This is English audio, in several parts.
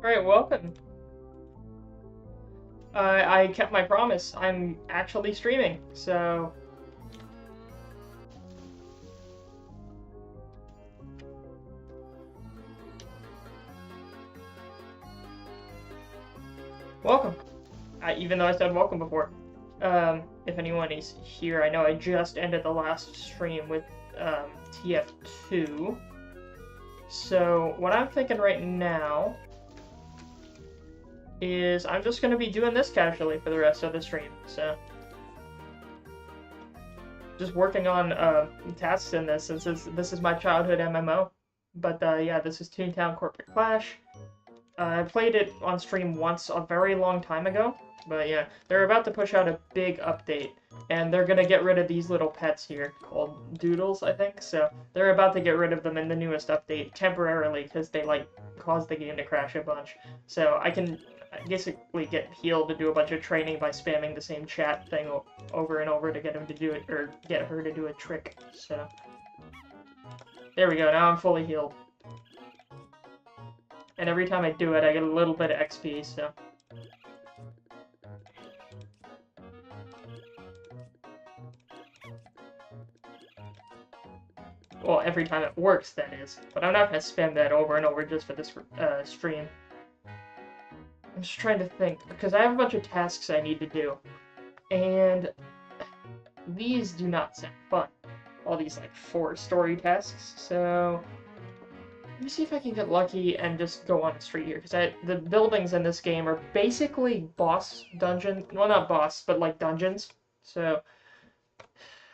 Alright, welcome. I kept my promise. I'm actually streaming, so... Welcome. Even though I said welcome before. If anyone is here, I know I just ended the last stream with, TF2. So, what I'm thinking right now is I'm just going to be doing this casually for the rest of the stream, so... Just working on, tasks in this, since this is my childhood MMO. But, yeah, this is Toontown Corporate Clash. I played it on stream once a very long time ago, but yeah, they're about to push out a big update, and they're gonna get rid of these little pets here, called Doodles, I think, so they're about to get rid of them in the newest update, temporarily, because they, like, caused the game to crash a bunch. So I can basically get healed to do a bunch of training by spamming the same chat thing over and over to get him to do it, or get her to do a trick, so... There we go, now I'm fully healed. And every time I do it, I get a little bit of XP, so... Well, every time it works, that is. But I'm not gonna spam that over and over just for this stream. I'm just trying to think, because I have a bunch of tasks I need to do. And... these do not sound fun. All these, like, 4-story tasks, so... Let me see if I can get lucky and just go on a street here, because the buildings in this game are basically boss dungeon, well, not boss, but like dungeons, so,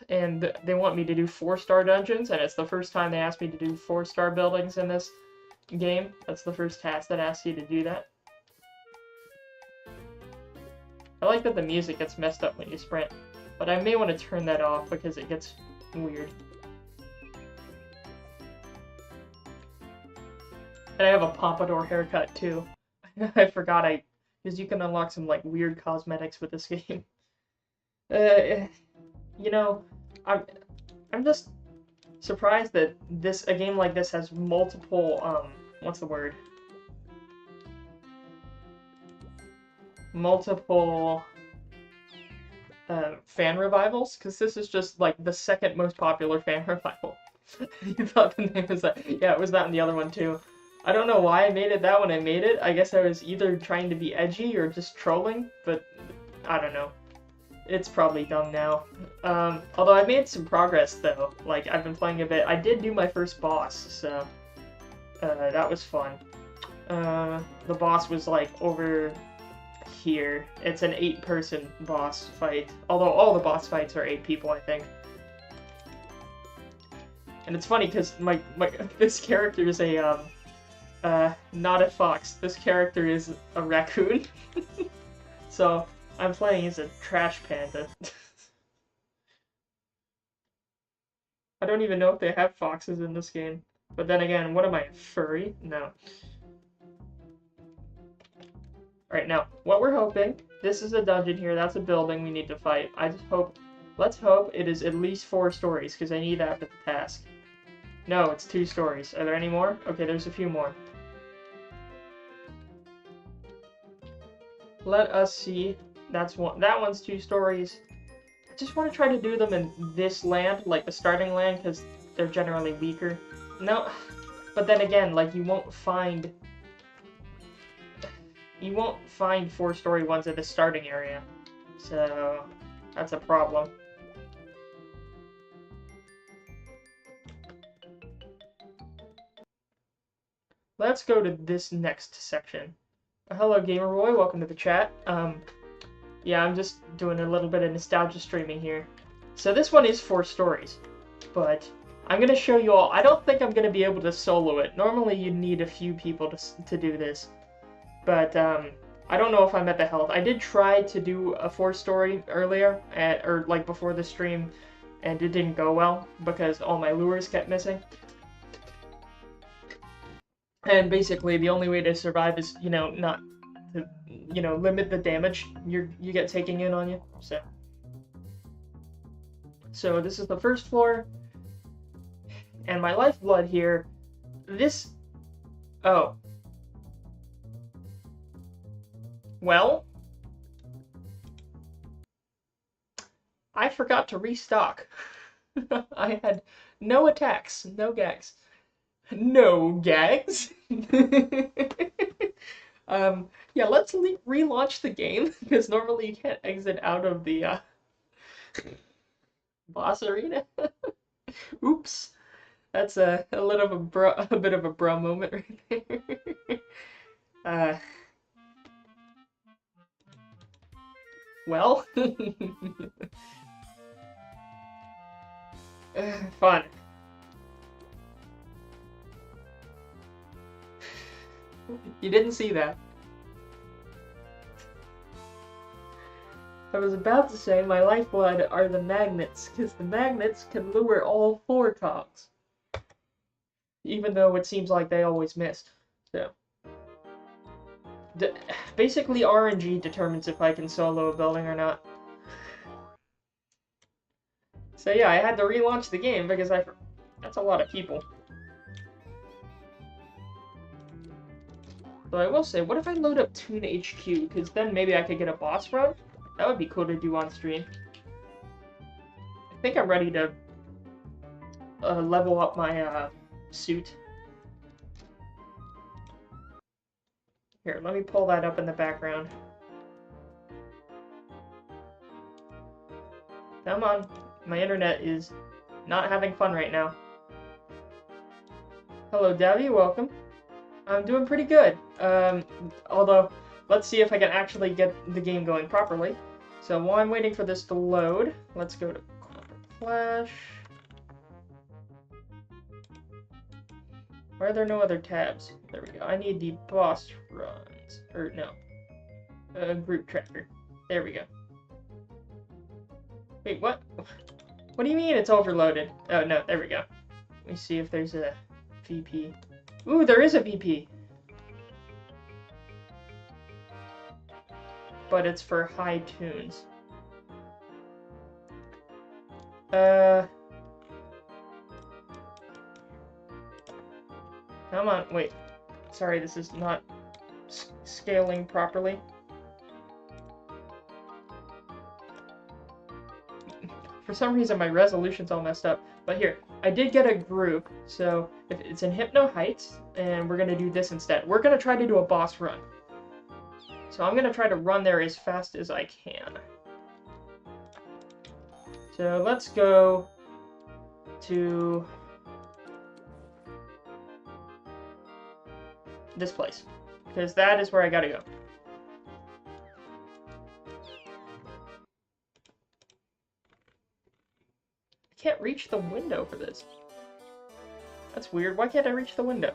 and they want me to do 4-star dungeons, and it's the first time they asked me to do 4-star buildings in this game. That's the first task that asks you to do that. I like that the music gets messed up when you sprint, but I may want to turn that off because it gets weird. And I have a pompadour haircut, too. I forgot because you can unlock some, like, weird cosmetics with this game. You know, I'm just surprised that a game like this has multiple, what's the word? Multiple, fan revivals, because this is just, like, the second most popular fan revival. You thought the name was that? Yeah, it was that and the other one, too. I don't know why I made it that when I made it. I guess I was either trying to be edgy or just trolling, but I don't know. It's probably dumb now. Although I made some progress, though. Like, I've been playing a bit. I did do my first boss, so that was fun. The boss was, like, over here. It's an 8-person boss fight. Although all the boss fights are 8 people, I think. And it's funny, because this character is a, not a fox. This character is a raccoon. So, I'm playing as a trash panda. I don't even know if they have foxes in this game. But then again, what am I, a furry? No. Alright, now, what we're hoping, this is a dungeon here, that's a building we need to fight. Let's hope it is at least 4 stories, because I need that for the task. No, it's 2 stories. Are there any more? Okay, there's a few more. Let us see. That one's 2 stories. I just want to try to do them in this land, like the starting land, because they're generally weaker. No, but then again, like, you won't find 4-story ones at the starting area. So, that's a problem. Let's go to this next section. Hello, Gamer Boy. Welcome to the chat. Yeah, I'm just doing a little bit of nostalgia streaming here. So this one is 4 stories, but I'm going to show you all. I don't think I'm going to be able to solo it. Normally, you'd need a few people to do this, but I don't know if I'm at the health. I did try to do a 4-story earlier, or like before the stream, and it didn't go well because all my lures kept missing. And basically, the only way to survive is, you know, not to, you know, limit the damage you get taking in on you. So this is the first floor, and my lifeblood here. Oh, Well, I forgot to restock. I had no attacks, no gags. No gags? Yeah, let's relaunch the game, because normally you can't exit out of the boss arena. Oops. That's a little of a bit of a bro moment right there. uh, well, fun. You didn't see that. I was about to say my lifeblood are the magnets, because the magnets can lure all 4 cogs. Even though it seems like they always miss. So, basically RNG determines if I can solo a building or not. So yeah, I had to relaunch the game because that's a lot of people. So I will say, what if I load up Toon HQ? Because then maybe I could get a boss run? That would be cool to do on stream. I think I'm ready to level up my suit. Here, let me pull that up in the background. Come on, my internet is not having fun right now. Hello, Davy, welcome. I'm doing pretty good. Although, let's see if I can actually get the game going properly. So while I'm waiting for this to load, let's go to Corporate Clash. Why are there no other tabs? There we go. I need the boss runs. Or, no. Group tracker. There we go. Wait, what? What do you mean it's overloaded? Oh, no, there we go. Let me see if there's a VP. Ooh, there is a VP! But it's for high tunes. Come on, wait. Sorry, this is not scaling properly. For some reason, my resolution's all messed up. But here, I did get a group, so if it's in Hypno Heights, and we're gonna do this instead. We're gonna try to do a boss run. So I'm gonna try to run there as fast as I can. So let's go to this place, because that is where I gotta go. I can't reach the window for this. That's weird. Why can't I reach the window?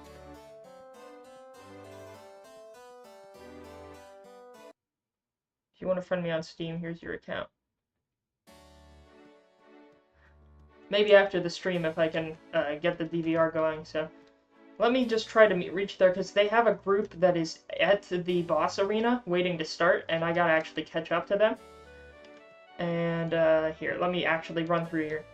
If you want to friend me on Steam, here's your account. Maybe after the stream if I can get the DVR going, so... Let me just try to reach there, because they have a group that is at the boss arena, waiting to start, and I gotta actually catch up to them. And, here, let me actually run through here.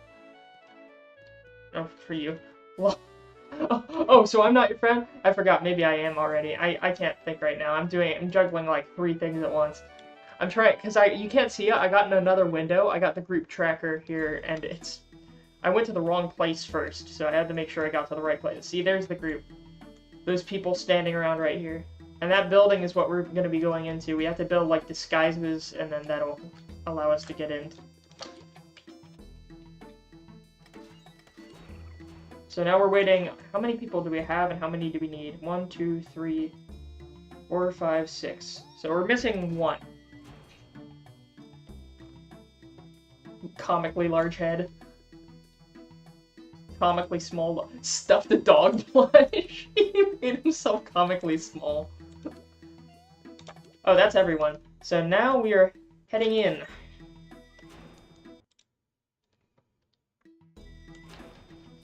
Oh, for you. Oh, so I'm not your friend? I forgot, maybe I am already. I can't think right now. I'm juggling like 3 things at once. I'm trying, because you can't see it, I got in another window, I got the group tracker here, and I went to the wrong place first, so I had to make sure I got to the right place. See, there's the group. Those people standing around right here. And that building is what we're going to be going into. We have to build, like, disguises, and then that'll allow us to get in. So now we're waiting. How many people do we have, and how many do we need? 1, 2, 3, 4, 5, 6. So we're missing 1. Comically large head. Comically small, stuffed dog plush. He made himself comically small. Oh, that's everyone. So now we are heading in.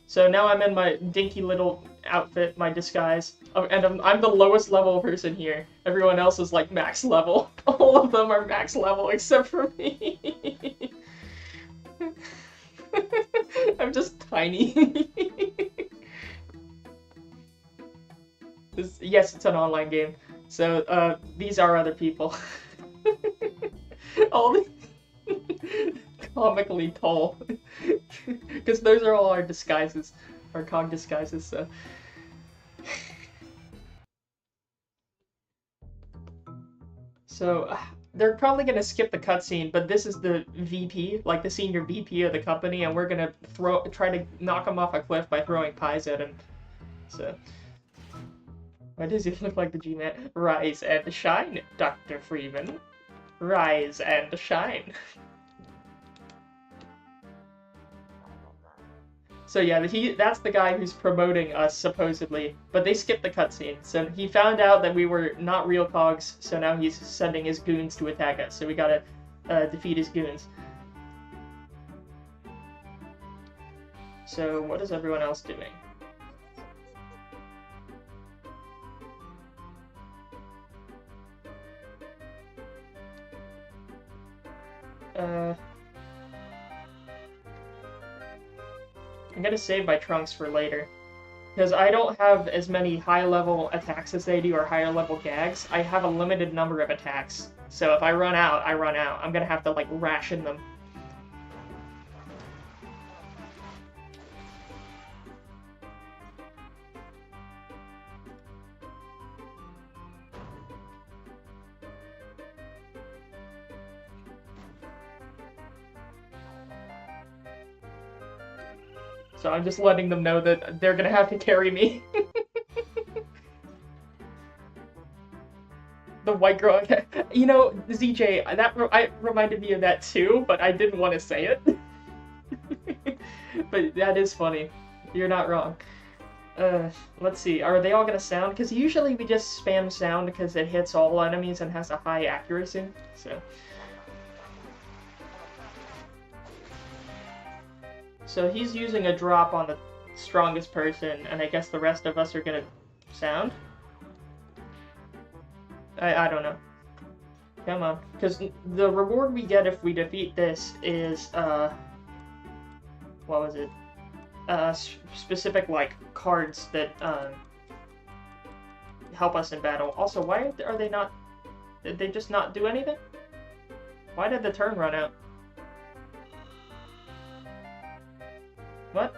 So now I'm in my dinky little outfit, my disguise, and I'm the lowest level person here. Everyone else is like max level. All of them are max level except for me. I'm just tiny. Yes, it's an online game. So, these are other people. All the comically tall. Because those are all our disguises. Our cog disguises, so... So, they're probably gonna skip the cutscene, but this is the VP, like the senior VP of the company, and we're gonna try to knock him off a cliff by throwing pies at him. So... Why does he look like the G-Man? Rise and shine, Dr. Freeman. Rise and shine. So yeah, that's the guy who's promoting us, supposedly. But they skipped the cutscene, so he found out that we were not real cogs, so now he's sending his goons to attack us, so we gotta defeat his goons. So what is everyone else doing? I'm gonna save my trunks for later. Because I don't have as many high-level attacks as they do, or higher-level gags. I have a limited number of attacks. So if I run out, I run out. I'm gonna have to, like, ration them. So I'm just letting them know that they're gonna have to carry me. The white girl. You know, ZJ, that reminded me of that too, but I didn't want to say it. But that is funny. You're not wrong. Let's see. Are they all gonna sound? Because usually we just spam sound because it hits all enemies and has a high accuracy. So he's using a drop on the strongest person, and I guess the rest of us are gonna sound? I don't know. Come on. Because the reward we get if we defeat this is, what was it? Specific, like, cards that, help us in battle. Also, why are they not... Did they just not do anything? Why did the turn run out? What?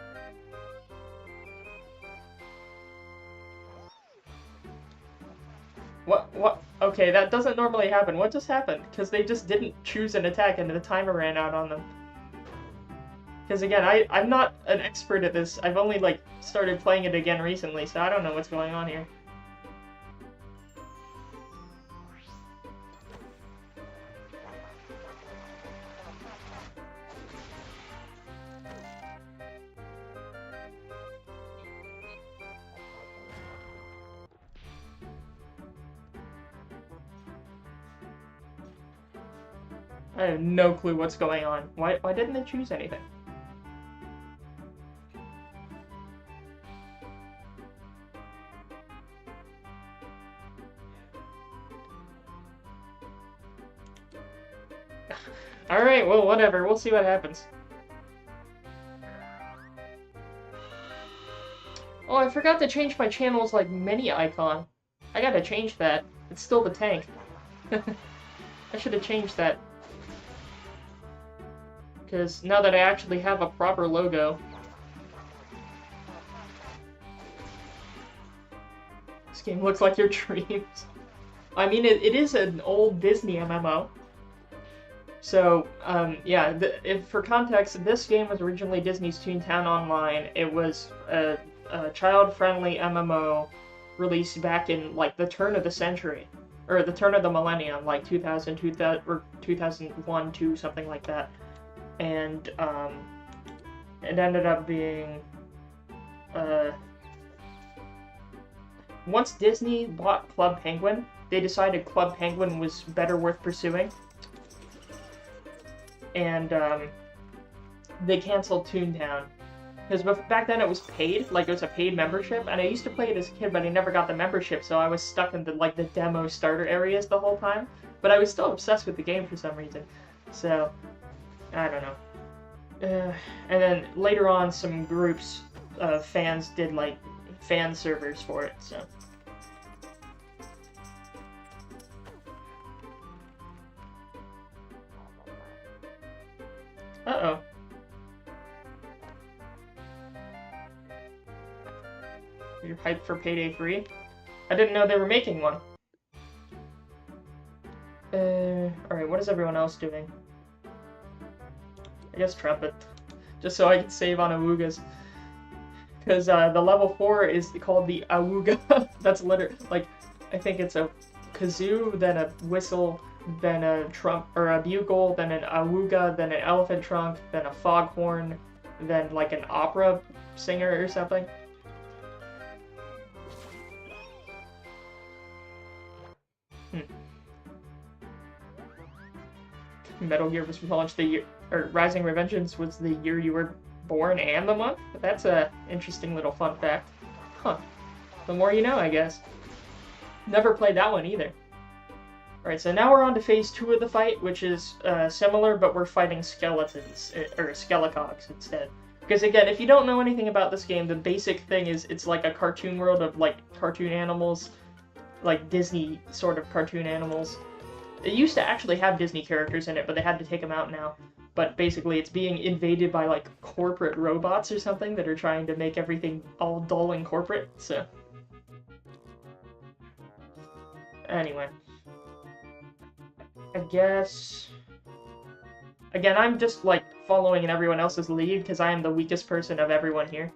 What? Okay, that doesn't normally happen. What just happened? Because they just didn't choose an attack and the timer ran out on them. Because again, I'm not an expert at this. I've only, like, started playing it again recently, so I don't know what's going on here. I have no clue what's going on. Why didn't they choose anything? Alright, well, whatever. We'll see what happens. Oh, I forgot to change my channel's, like, mini icon. I gotta change that. It's still the tank. I should have changed that. Because now that I actually have a proper logo... This game looks like your dreams. I mean, it is an old Disney MMO. So, yeah, for context, this game was originally Disney's Toontown Online. It was a child-friendly MMO released back in, like, the turn of the century. Or the turn of the millennium, like 2000, or 2001, 2, something like that. And, it ended up being, once Disney bought Club Penguin, they decided Club Penguin was better worth pursuing. And, they canceled Toontown. Because back then it was paid, like it was a paid membership, and I used to play it as a kid, but I never got the membership, so I was stuck in the, like, the demo starter areas the whole time. But I was still obsessed with the game for some reason. So, I don't know. And then later on, some groups of fans did, like, fan servers for it, so. Uh-oh. You're hyped for Payday 3? I didn't know they were making one. Alright, what is everyone else doing? I guess Trumpet. Just so I can save on Awoogas. Because the level 4 is called the Awooga. That's literally, like, I think it's a kazoo, then a whistle, then a trump, or a bugle, then an Awooga, then an elephant trunk, then a foghorn, then like an opera singer or something. Metal Gear was launched the year, or Rising Revengeance was the year you were born and the month? That's a interesting little fun fact. Huh. The more you know, I guess. Never played that one either. Alright, so now we're on to phase 2 of the fight, which is similar, but we're fighting skeletons, or skelecogs instead. Because again, if you don't know anything about this game, the basic thing is it's like a cartoon world of like cartoon animals, like Disney sort of cartoon animals. It used to actually have Disney characters in it, but they had to take them out now. But basically, it's being invaded by, like, corporate robots or something that are trying to make everything all dull and corporate, so... Anyway. I guess... Again, I'm just, like, following in everyone else's lead, because I am the weakest person of everyone here.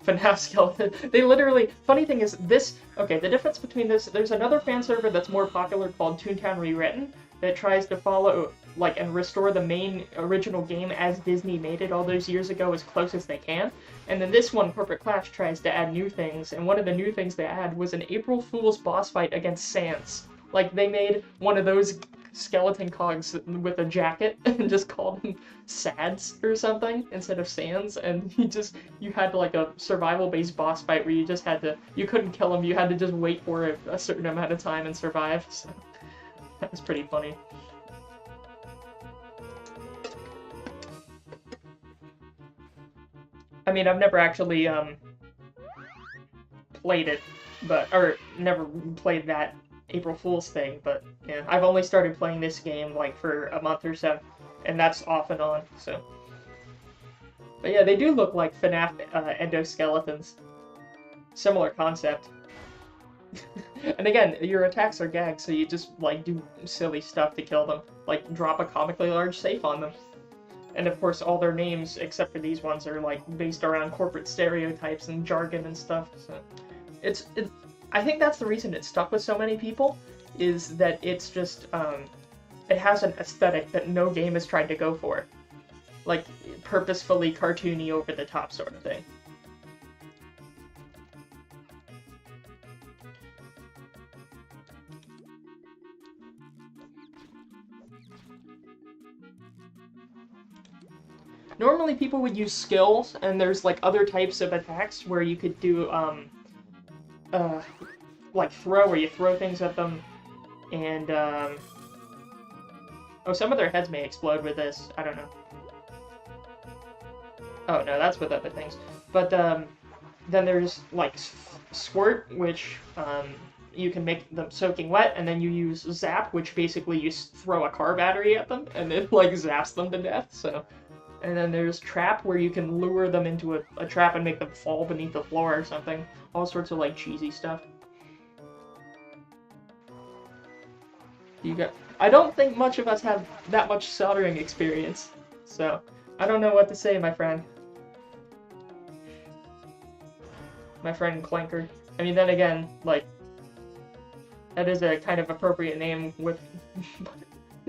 FNAF skeleton. They literally... Funny thing is, this... Okay, the difference between this... There's another fan server that's more popular called Toontown Rewritten that tries to follow, like, and restore the main original game as Disney made it all those years ago as close as they can. And then this one, Corporate Clash, tries to add new things, and one of the new things they add was an April Fool's boss fight against Sans. Like, they made one of those skeleton cogs with a jacket and just called him Sads or something instead of Sans, and you had like a survival based boss fight where you just had to, you couldn't kill him, you had to just wait for a certain amount of time and survive, so that was pretty funny. I mean, I've never actually played it, or never played that April Fool's thing, but yeah, I've only started playing this game like for a month or so, and that's off and on, so. But yeah, they do look like FNAF endoskeletons. Similar concept. And again, your attacks are gags, so you just like do silly stuff to kill them, like drop a comically large safe on them. And of course, all their names, except for these ones, are like based around corporate stereotypes and jargon and stuff, so. It's I think that's the reason it stuck with so many people, is that it's just, it has an aesthetic that no game has tried to go for. Like, purposefully cartoony, over-the-top sort of thing. Normally people would use skills, and there's like other types of attacks where you could do, like throw, where you throw things at them, and, oh, some of their heads may explode with this, I don't know. Oh, no, that's with other things. But, then there's, like, Squirt, which, you can make them soaking wet, and then you use Zap, which basically you throw a car battery at them, and it, like, zaps them to death, so... And then there's Trap, where you can lure them into a trap and make them fall beneath the floor or something. All sorts of, like, cheesy stuff. I don't think much of us have that much soldering experience, so I don't know what to say, my friend. My friend Clanker. I mean, then again, like, that is a kind of appropriate name with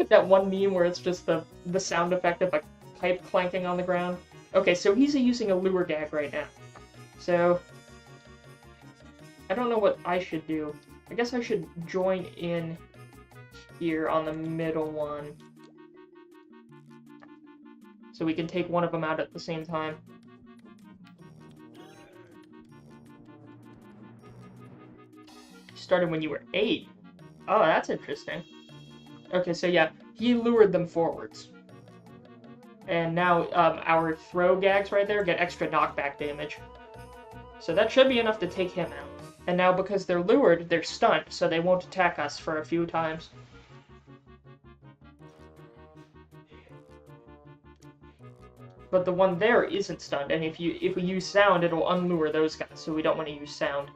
that one meme where it's just the sound effect of a pipe clanking on the ground. Okay, so he's using a lure gag right now. So, I don't know what I should do. I guess I should join in here on the middle one, so we can take one of them out at the same time. Started when you were 8. Oh, that's interesting. Okay, so yeah, he lured them forwards. And now our throw gags right there get extra knockback damage. So that should be enough to take him out. And now because they're lured, they're stunned, so they won't attack us for a few times. But the one there isn't stunned, and if we use sound, it'll unlure those guys, so we don't want to use sound.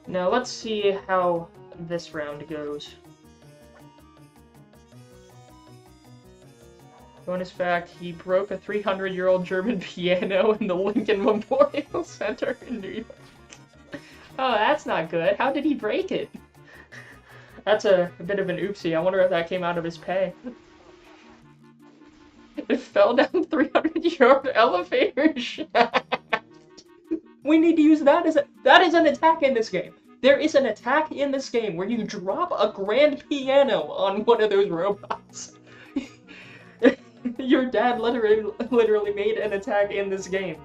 Now let's see how this round goes. Bonus fact, he broke a 300-year-old German piano in the Lincoln Memorial Center in New York. Oh, that's not good. How did he break it? That's a bit of an oopsie. I wonder if that came out of his pay. It fell down 300-year-old elevator shaft. We need to use that as that is an attack in this game. There is an attack in this game where you drop a grand piano on one of those robots. Your dad literally made an attack in this game.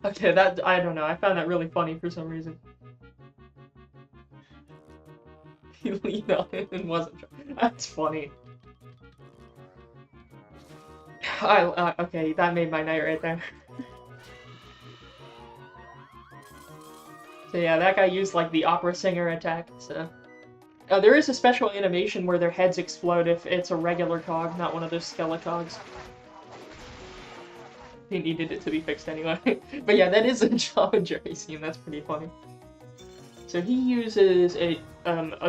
Okay, I don't know. I found that really funny for some reason. He leaned on it and wasn't. That's funny. Okay, that made my night right there. So yeah, that guy used like the opera singer attack. So there is a special animation where their heads explode if it's a regular cog, not one of those skelecogs. He needed it to be fixed anyway. But yeah, that is a Tom and Jerry scene. That's pretty funny. So he uses a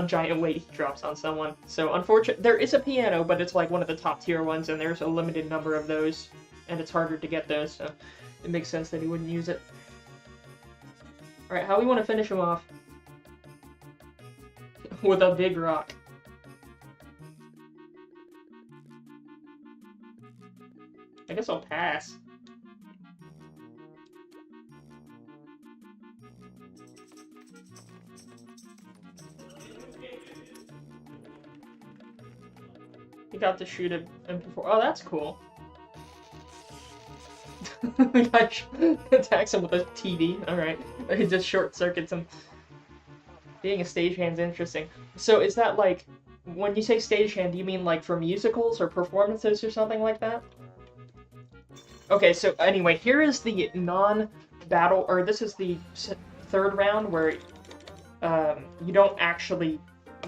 giant weight he drops on someone. So unfortunately, there is a piano, but it's like one of the top tier ones, and there's a limited number of those, and it's harder to get those, so it makes sense that he wouldn't use it. Alright, how we want to finish him off? With a big rock. I guess I'll pass. He got to shoot him before. Oh, that's cool. The guy attacks him with a TV. Alright. He just short circuits him. Being a stagehand's interesting. So is that like, when you say stagehand, do you mean like for musicals or performances or something like that? Okay, so anyway, here is the non-battle, or this is the third round where you don't actually,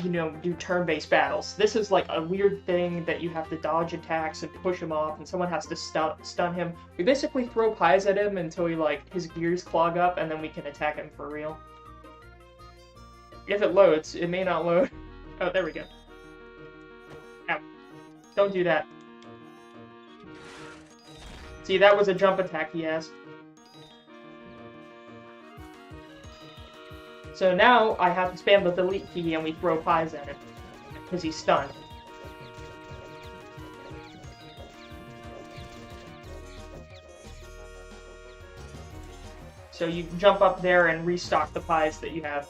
you know, do turn-based battles. This is like a weird thing that you have to dodge attacks and push him off, and someone has to stun him. We basically throw pies at him until he, like, his gears clog up, and then we can attack him for real. If it loads, it may not load. Oh, there we go. Ow. Don't do that. See, that was a jump attack he has. So now I have to spam the delete key and we throw pies at him, because he's stunned. So you jump up there and restock the pies that you have.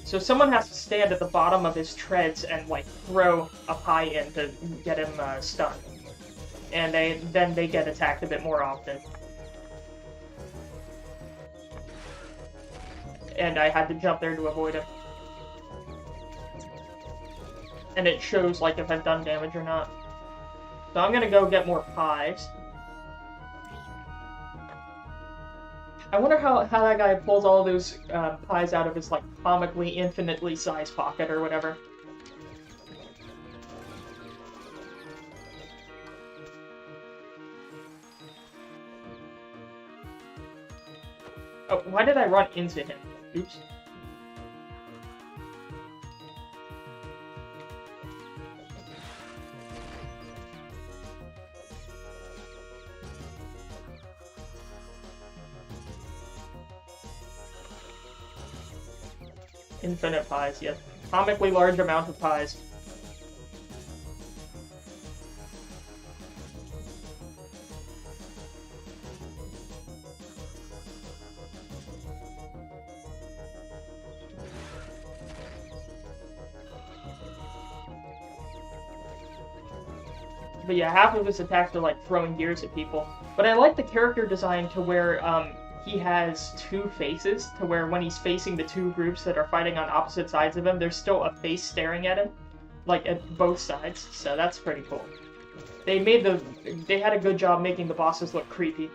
So someone has to stand at the bottom of his treads and, like, throw a pie in to get him stunned. And then they get attacked a bit more often. And I had to jump there to avoid him. And it shows, like, if I've done damage or not. So I'm gonna go get more pies. I wonder how that guy pulls all those pies out of his, like, comically infinitely sized pocket or whatever. Oh, why did I run into him? Oops. Infinite pies, yes. Comically large amount of pies. But yeah, half of his attacks are like throwing gears at people. But I like the character design to where he has two faces, to where when he's facing the two groups that are fighting on opposite sides of him, there's still a face staring at him, like at both sides. So that's pretty cool. They had a good job making the bosses look creepy.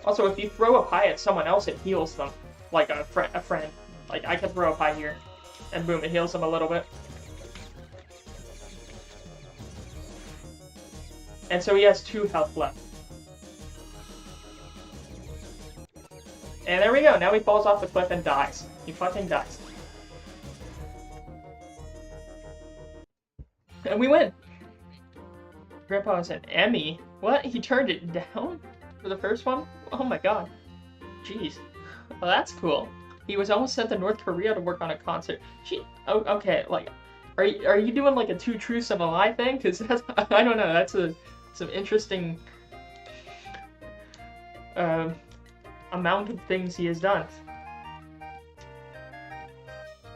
Also, if you throw a pie at someone else, it heals them. Like a friend. Like, I can throw a pie here, and boom, it heals them a little bit. And so he has 2 health left. And there we go, now he falls off the cliff and dies. He fucking dies. And we win! Grandpa has an Emmy? What? He turned it down? For the first one? Oh my god. Jeez. Well, that's cool. He was almost sent to North Korea to work on a concert. Oh, okay, like, are you doing like a 2 truths and a lie thing? Because that's, I don't know, that's some interesting amount of things he has done.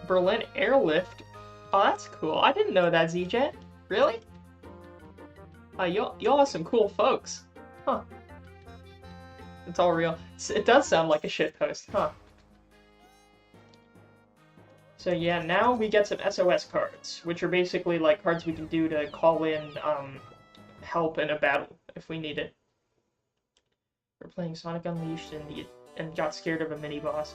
Berlin airlift? Oh, that's cool. I didn't know that, Z-Jet. Really? Y'all are some cool folks. Huh. It's all real. It does sound like a shitpost, huh? So yeah, now we get some SOS cards, which are basically like cards we can do to call in help in a battle if we need it. We're playing Sonic Unleashed and got scared of a mini-boss.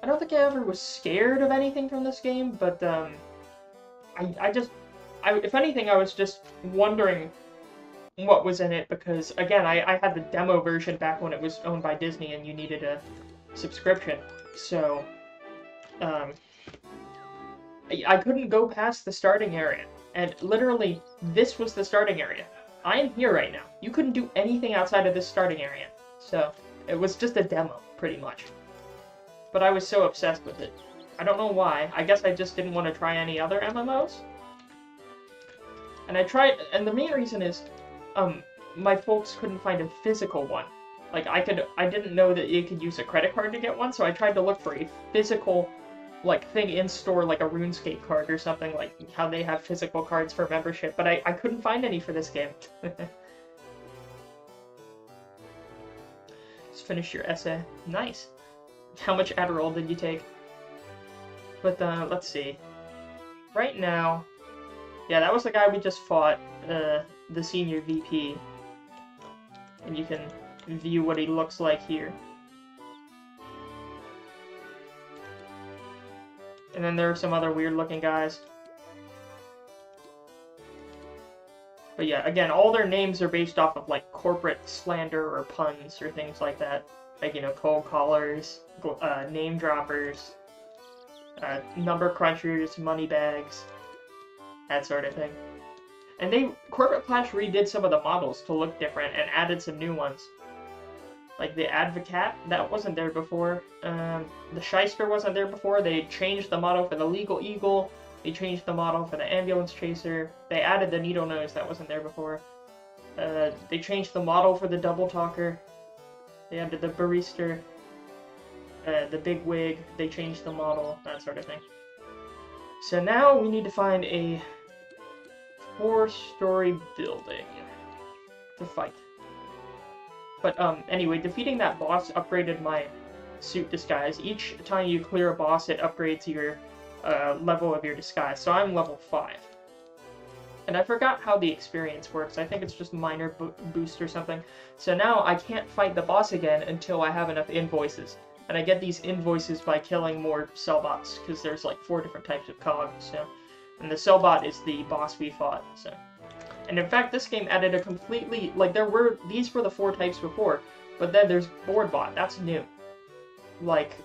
I don't think I ever was scared of anything from this game, but if anything, I was just wondering what was in it, because again, I had the demo version back when it was owned by Disney and you needed a subscription, so I couldn't go past the starting area, and literally this was the starting area. I am here right now. You couldn't do anything outside of this starting area, so it was just a demo pretty much, but I was so obsessed with it. I don't know why. I guess I just didn't want to try any other MMOs, and I tried, and the main reason is my folks couldn't find a physical one. Like, I didn't know that you could use a credit card to get one, so I tried to look for a physical, like, thing in store, like a RuneScape card or something, like how they have physical cards for membership, but I couldn't find any for this game. Just finished your essay. Nice. How much Adderall did you take? But, let's see. Right now, yeah, that was the guy we just fought, the senior VP, and you can view what he looks like here. And then there are some other weird looking guys. But yeah, again, all their names are based off of like corporate slander or puns or things like that. Like, you know, cold callers, name droppers, number crunchers, money bags, that sort of thing. And Corporate Clash redid some of the models to look different and added some new ones. Like the Advocat, that wasn't there before. The Shyster wasn't there before. They changed the model for the Legal Eagle. They changed the model for the Ambulance Chaser. They added the Needle Nose, that wasn't there before. They changed the model for the Double Talker. They added the Barrister. The Big Wig. They changed the model, that sort of thing. So now we need to find a 4-story building to fight. But anyway, defeating that boss upgraded my suit disguise. Each time you clear a boss, it upgrades your level of your disguise. So I'm level 5. And I forgot how the experience works. I think it's just minor boost or something. So now I can't fight the boss again until I have enough invoices. And I get these invoices by killing more cellbots, because there's like 4 different types of cogs, so. And the cellbot is the boss we fought, so. And in fact, this game added a completely, like, these were the 4 types before, but then there's boardbot, that's new. Like,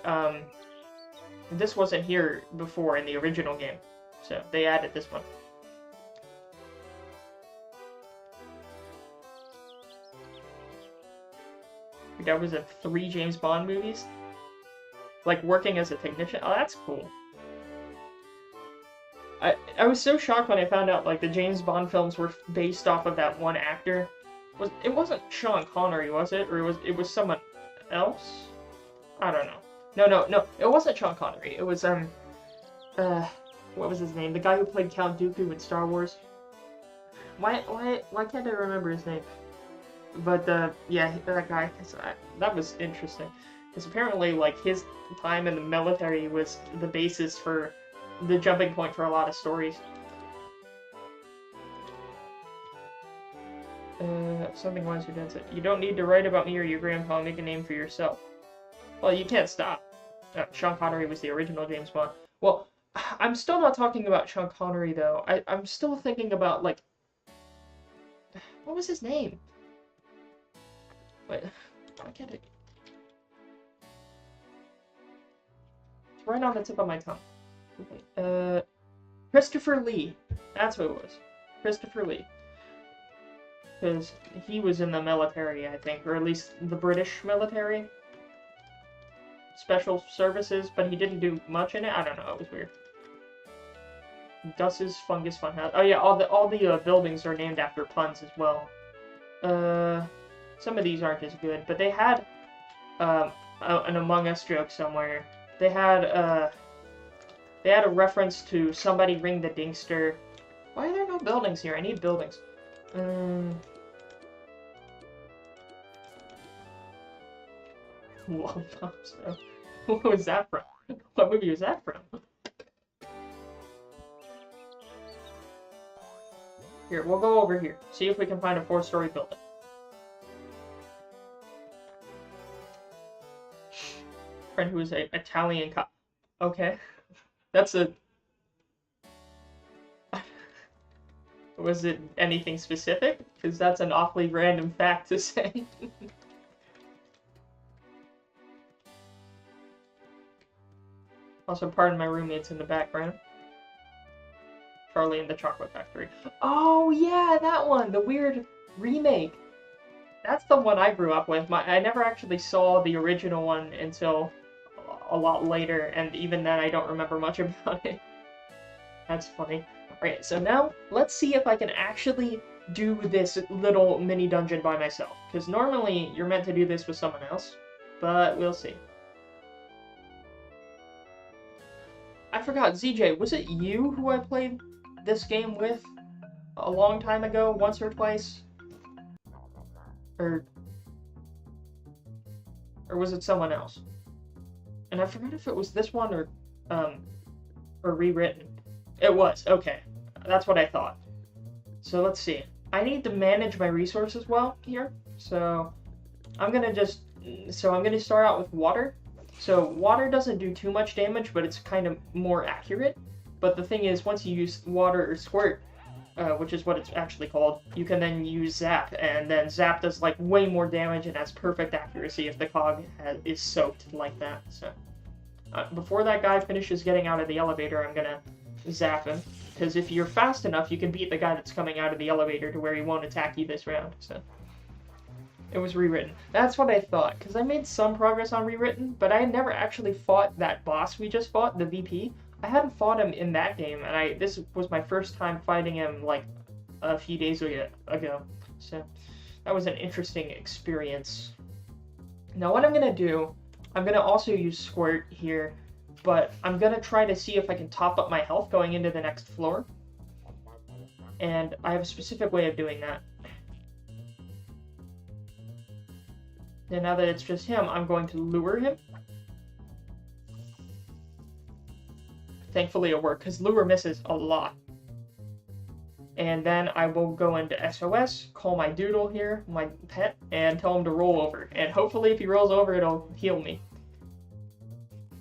this wasn't here before in the original game, so they added this one. That was in 3 James Bond movies? Like, working as a technician? Oh, that's cool. I was so shocked when I found out like the James Bond films were based off of that one actor. It wasn't Sean Connery, was it? Or it was someone else? I don't know. No, it wasn't Sean Connery. It was what was his name? The guy who played Count Dooku in Star Wars. Why can't I remember his name? But yeah, that guy. That was interesting. Because apparently, like, his time in the military was the basis for the jumping point for a lot of stories. Something wise your dad said. You don't need to write about me or your grandpa. Make a name for yourself. Well, you can't stop. Sean Connery was the original James Bond. Well, I'm still not talking about Sean Connery, though. I'm still thinking about, like... What was his name? Wait, I can't... It's right on the tip of my tongue. Okay. Christopher Lee. That's who it was. Christopher Lee. Because he was in the military, I think. Or at least the British military. Special services, but he didn't do much in it. I don't know, it was weird. Gus's Fungus Funhouse. Oh yeah, all the buildings are named after puns as well. Some of these aren't as good, but they had an Among Us joke somewhere. They had a reference to somebody ring the dingster. Why are there no buildings here? I need buildings. Whoa, what was that from? What movie was that from? Here, we'll go over here. See if we can find a 4-story building. Friend who is an Italian cop. Okay. That's a... Was it anything specific? Because that's an awfully random fact to say. Also, pardon my roommates in the background. Charlie and the Chocolate Factory. Oh, yeah, that one! The weird remake. That's the one I grew up with. I never actually saw the original one until a lot later, and even then I don't remember much about it. That's funny. Alright, so now, let's see if I can actually do this little mini dungeon by myself. Because normally, you're meant to do this with someone else, but we'll see. I forgot, ZJ, was it you who I played this game with a long time ago, once or twice? Or was it someone else? And I forgot if it was this one or rewritten. It was, okay. That's what I thought. So let's see. I need to manage my resources well here. So I'm gonna start out with water. So water doesn't do too much damage, but it's kind of more accurate. But the thing is, once you use water or squirt, which is what it's actually called, you can then use zap, and then zap does like way more damage and has perfect accuracy if the cog is soaked like that. So before that guy finishes getting out of the elevator, I'm gonna zap him, because if you're fast enough, you can beat the guy that's coming out of the elevator to where he won't attack you this round. So it was rewritten. That's what I thought, because I made some progress on rewritten, but I had never actually fought that boss we just fought, the VP. I hadn't fought him in that game, and this was my first time fighting him, like, a few days ago. So, that was an interesting experience. Now, what I'm gonna do, I'm gonna also use Squirt here, but I'm gonna try to see if I can top up my health going into the next floor. And I have a specific way of doing that. And now that it's just him, I'm going to lure him. Thankfully it worked, because lure misses a lot. And then I will go into SOS, call my doodle here, my pet, and tell him to roll over. And hopefully if he rolls over, it'll heal me.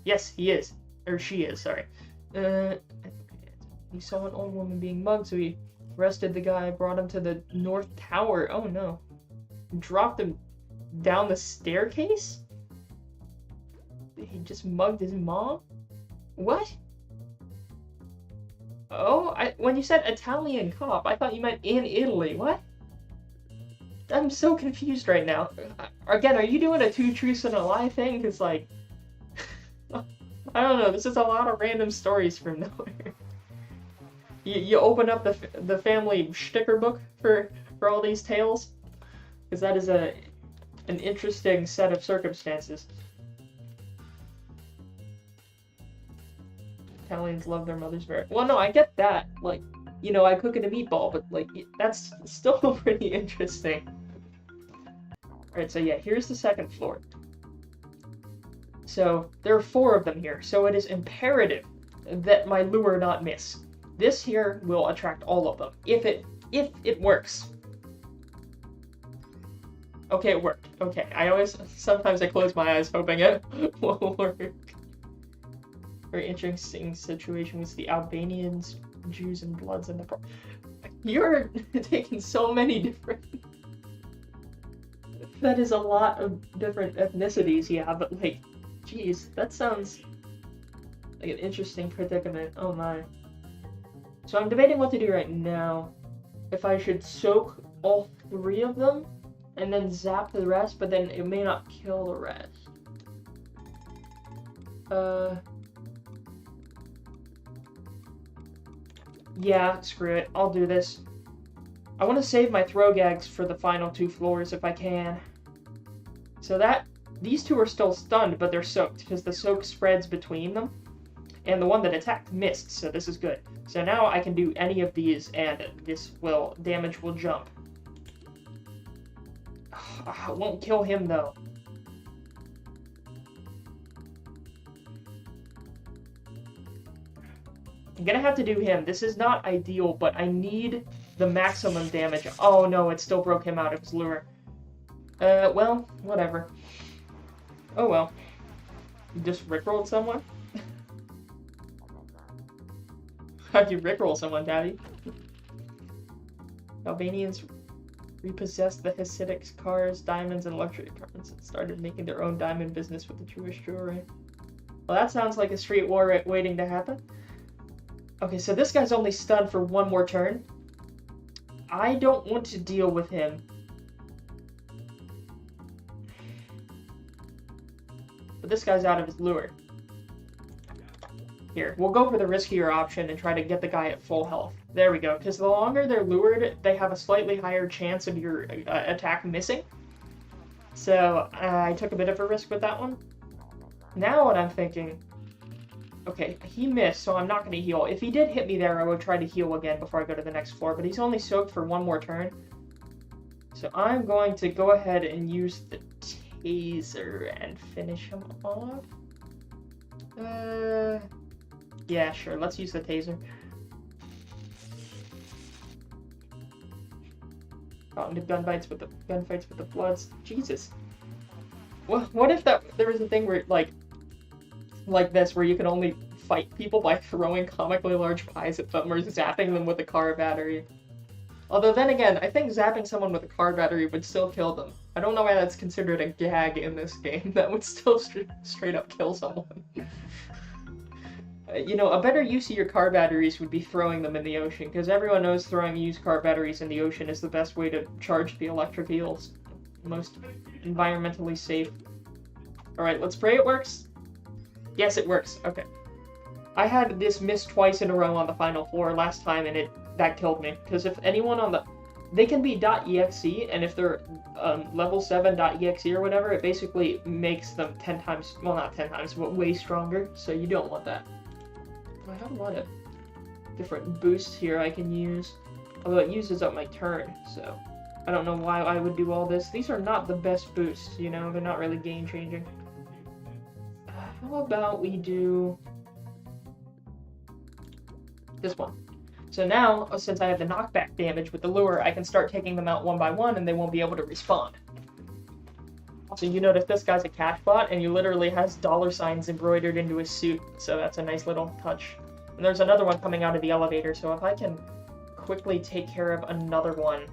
Yes, he is. Or she is, sorry. He saw an old woman being mugged, so he arrested the guy, brought him to the North Tower. Oh no. Dropped him down the staircase? He just mugged his mom? What? Oh, when you said Italian cop, I thought you meant in Italy. What? I'm so confused right now. Again, are you doing a 2 truths and a lie thing? Because, like, I don't know, this is a lot of random stories from nowhere. You open up the family sticker book for all these tales, because that is an interesting set of circumstances. Italians love their mothers very well. No, I get that. Like, you know, I cook in a meatball, but like that's still pretty interesting. Alright, so yeah, here's the second floor. So there are 4 of them here, so it is imperative that my lure not miss. This here will attract all of them, if it works. Okay, it worked. Okay, sometimes I close my eyes hoping it will work. Very interesting situation with the Albanians, Jews, and Bloods in the... You're taking so many different... That is a lot of different ethnicities, yeah, but like, geez, that sounds like an interesting predicament. Oh my. So I'm debating what to do right now. If I should soak all 3 of them and then zap the rest, but then it may not kill the rest. Yeah, screw it. I'll do this. I want to save my throw gags for the final 2 floors if I can. So these 2 are still stunned, but they're soaked, because the soak spreads between them. And the one that attacked missed, so this is good. So now I can do any of these, and damage will jump. I won't kill him, though. I'm gonna have to do him. This is not ideal, but I need the maximum damage. Oh no, it still broke him out of his lure. Well, whatever. Oh well. You just rickrolled someone? How'd you rickroll someone, Daddy? Albanians repossessed the Hasidic cars, diamonds, and luxury apartments and started making their own diamond business with the Jewish jewelry. Well, that sounds like a street war waiting to happen. Okay, so this guy's only stunned for 1 more turn. I don't want to deal with him. But this guy's out of his lure. Here, we'll go for the riskier option and try to get the guy at full health. There we go, because the longer they're lured, they have a slightly higher chance of your attack missing. So, I took a bit of a risk with that one. Now what I'm thinking... Okay, he missed, so I'm not going to heal. If he did hit me there, I would try to heal again before I go to the next floor, but he's only soaked for 1 more turn. So I'm going to go ahead and use the taser and finish him off. Yeah, sure, let's use the taser. Got into gunfights with the Bloods. Jesus. What if there was a thing where, like this, where you can only fight people by throwing comically large pies at them or zapping them with a car battery. Although then again, I think zapping someone with a car battery would still kill them. I don't know why that's considered a gag in this game. That would still straight up kill someone. You know, a better use of your car batteries would be throwing them in the ocean, because everyone knows throwing used car batteries in the ocean is the best way to charge the electric eels. Most environmentally safe. Alright, let's pray it works. Yes, it works. Okay. I had this miss twice in a row on the final floor last time, and that killed me. Because if anyone on the... They can be .exe, and if they're level 7.exe or whatever, it basically makes them 10 times... Well, not 10 times, but way stronger. So you don't want that. I have a lot of different boosts here I can use. Although it uses up my turn, so... I don't know why I would do all this. These are not the best boosts, you know? They're not really game-changing. How about we do this one? So now, since I have the knockback damage with the lure, I can start taking them out 1 by 1 and they won't be able to respawn. Also, you notice this guy's a cash bot and he literally has $ embroidered into his suit, so that's a nice little touch. And there's another one coming out of the elevator, so if I can quickly take care of another one,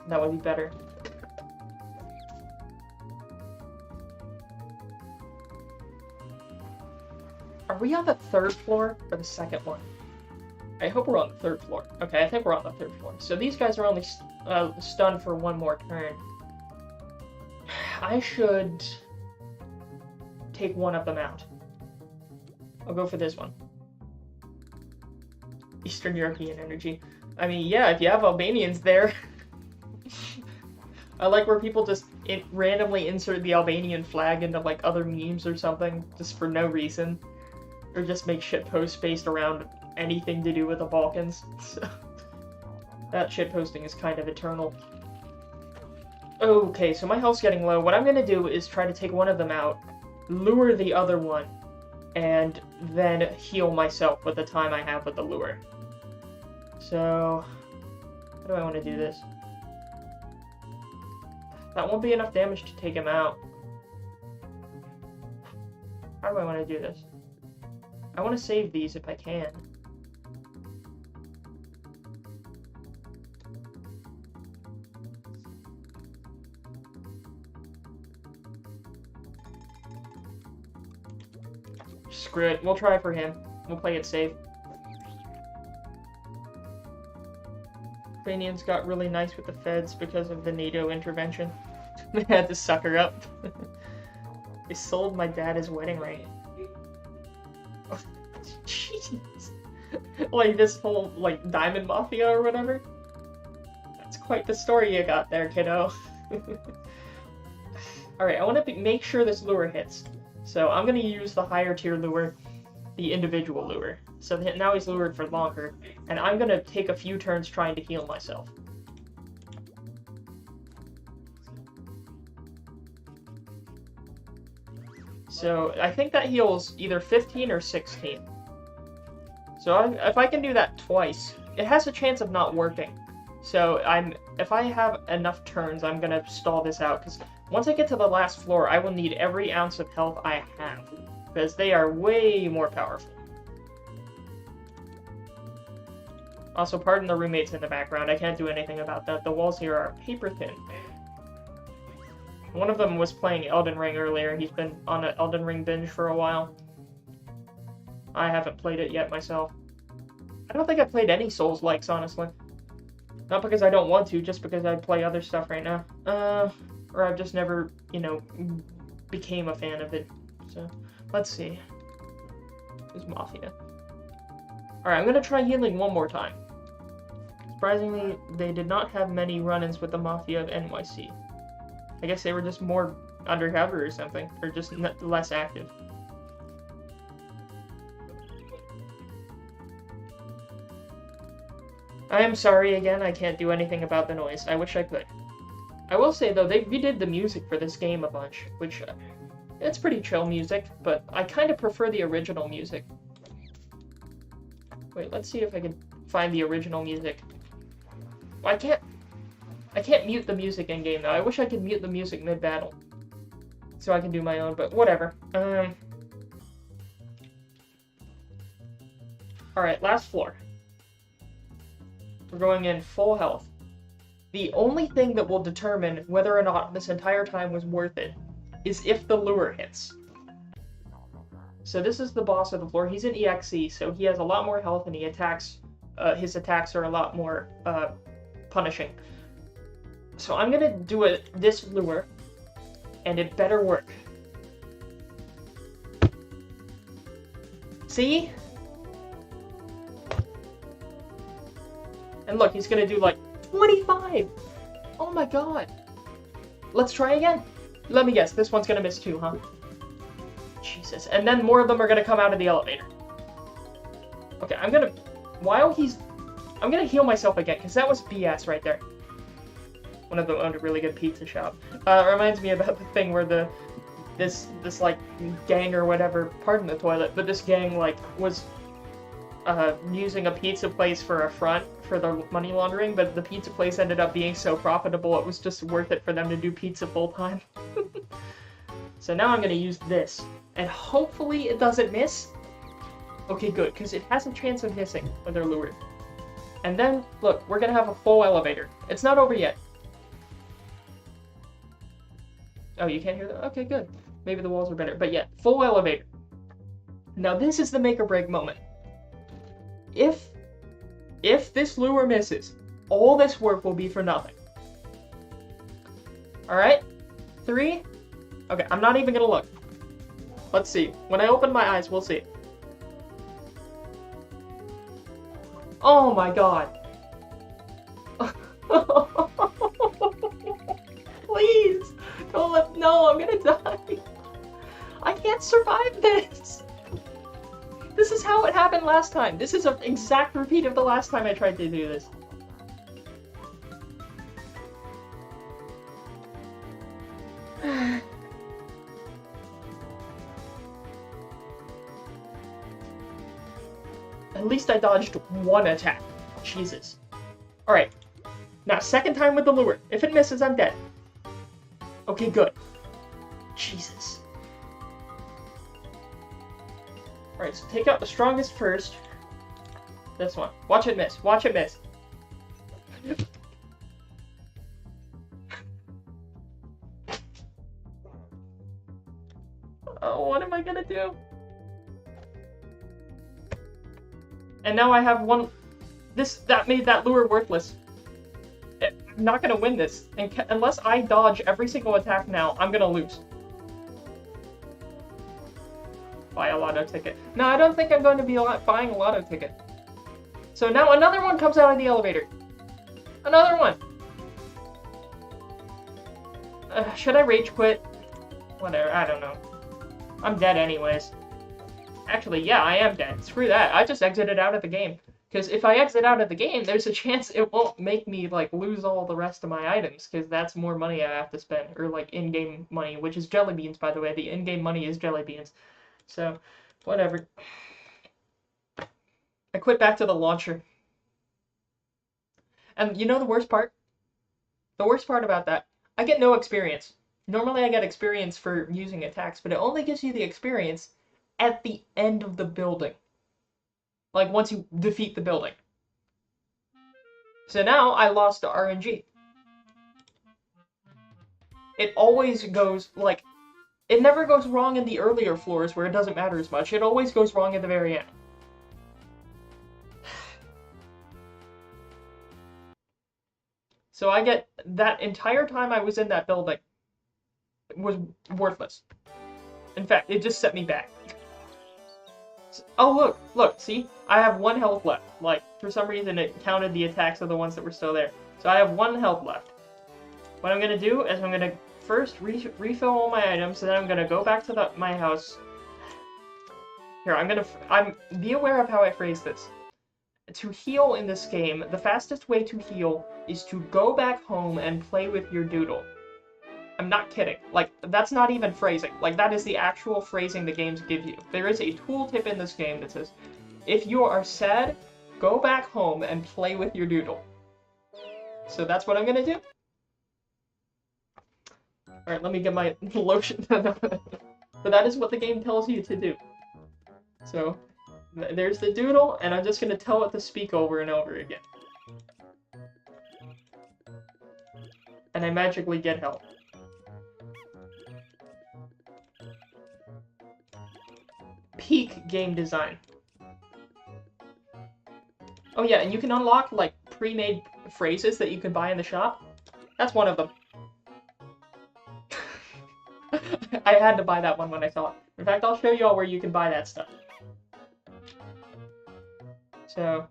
that would be better. Are we on the 3rd floor or the 2nd one? I hope we're on the 3rd floor. Okay, I think we're on the 3rd floor. So these guys are only stunned for 1 more turn. I should take one of them out. I'll go for this one. Eastern European energy. I mean, yeah, if you have Albanians there. I like where people just randomly insert the Albanian flag into, like, other memes or something, just for no reason. Or just make shitposts based around anything to do with the Balkans. So, that shitposting is kind of eternal. Okay, so my health's getting low. What I'm gonna do is try to take one of them out, lure the other one, and then heal myself with the time I have with the lure. So, how do I want to do this? That won't be enough damage to take him out. How do I want to do this? I want to save these if I can. Screw it. We'll try for him. We'll play it safe. Ukrainians got really nice with the feds because of the NATO intervention. They had to sucker up. They sold my dad his wedding ring. Oh, jeez. Like this whole, like, diamond mafia or whatever. That's quite the story you got there, kiddo. Alright, I want to make sure this lure hits. So I'm going to use the higher tier lure, the individual lure. So now he's lured for longer, and I'm going to take a few turns trying to heal myself. So I think that heals either 15 or 16. So if I can do that twice, it has a chance of not working. So if I have enough turns, I'm going to stall this out, because once I get to the last floor, I will need every ounce of health I have, because they are way more powerful. Also, pardon the roommates in the background, I can't do anything about that. The walls here are paper thin. One of them was playing Elden Ring earlier. He's been on an Elden Ring binge for a while. I haven't played it yet myself. I don't think I've played any Souls-likes, honestly. Not because I don't want to, just because I play other stuff right now. Or I've just never, you know, became a fan of it. So, let's see. Who's Mafia? Alright, I'm gonna try healing one more time. Surprisingly, they did not have many run-ins with the Mafia of NYC. I guess they were just more undercover or something, or just less active. I am sorry again, I can't do anything about the noise. I wish I could. I will say, though, they redid the music for this game a bunch, which, it's pretty chill music, but I kind of prefer the original music. Wait, let's see if I can find the original music. Well, I can't mute the music in-game, though. I wish I could mute the music mid-battle. So I can do my own, but whatever. Alright, last floor. We're going in full health. The only thing that will determine whether or not this entire time was worth it is if the lure hits. So this is the boss of the floor. He's an EXE, so he has a lot more health and he attacks, his attacks are a lot more punishing. So I'm gonna do this lure, and it better work. See? And look, he's gonna do like 25! Oh my god! Let's try again. Let me guess, this one's gonna miss too, huh? Jesus. And then more of them are gonna come out of the elevator. Okay, I'm gonna heal myself again, because that was BS right there. One of them owned a really good pizza shop. It reminds me about the thing where this like gang or whatever, pardon the toilet, but this gang like was using a pizza place for a front for their money laundering, but the pizza place ended up being so profitable it was just worth it for them to do pizza full time. So now I'm gonna use this, and hopefully it doesn't miss. Okay, good, because it has a chance of missing when they're lured. And then, look, we're gonna have a full elevator. It's not over yet. Oh, you can't hear that? Okay, good. Maybe the walls are better. But yeah, full elevator. Now this is the make or break moment. If this lure misses, all this work will be for nothing. Alright? 3. Okay, I'm not even gonna look. Let's see. When I open my eyes, we'll see. Oh my god. Please! Don't let- No, I'm gonna die! I can't survive this! This is how it happened last time. This is an exact repeat of the last time I tried to do this. At least I dodged one attack. Jesus. Alright. Now, second time with the lure. If it misses, I'm dead. Okay, good. Jesus. Alright, so take out the strongest first. This one. Watch it miss. Watch it miss. Oh, what am I gonna do? And now I have one... That made that lure worthless. I'm not gonna win this. Unless I dodge every single attack now, I'm gonna lose. Buy a lotto ticket. No, I don't think I'm going to be buying a lotto ticket. So now another one comes out of the elevator. Another one! Should I rage quit? Whatever, I don't know. I'm dead anyways. Actually, yeah, I am dead. Screw that. I just exited out of the game. Because if I exit out of the game, there's a chance it won't make me, like, lose all the rest of my items, because that's more money I have to spend. Or, like, in-game money, which is jelly beans, by the way. The in-game money is jelly beans. So, whatever. I quit back to the launcher. And you know the worst part? The worst part about that? I get no experience. Normally I get experience for using attacks, but it only gives you the experience at the end of the building. Like, once you defeat the building. So now, I lost to RNG. It always goes, like... It never goes wrong in the earlier floors where it doesn't matter as much. It always goes wrong at the very end. So I get... That entire time I was in that building was worthless. In fact, it just set me back. Oh, look, see? I have 1 health left. Like, for some reason it counted the attacks of the ones that were still there. So I have 1 health left. What I'm gonna do is I'm gonna first refill all my items, and then I'm gonna go back to my house. Here, be aware of how I phrase this. To heal in this game, the fastest way to heal is to go back home and play with your doodle. I'm not kidding. Like, that's not even phrasing. Like, that is the actual phrasing the games give you. There is a tooltip in this game that says, if you are sad, go back home and play with your doodle. So that's what I'm gonna do. Alright, let me get my lotion. But that is what the game tells you to do. So, there's the doodle, and I'm just gonna tell it to speak over and over again. And I magically get help. Peak game design. Oh yeah, and you can unlock, like, pre-made phrases that you can buy in the shop. That's one of them. I had to buy that one when I saw it. In fact, I'll show you all where you can buy that stuff. So...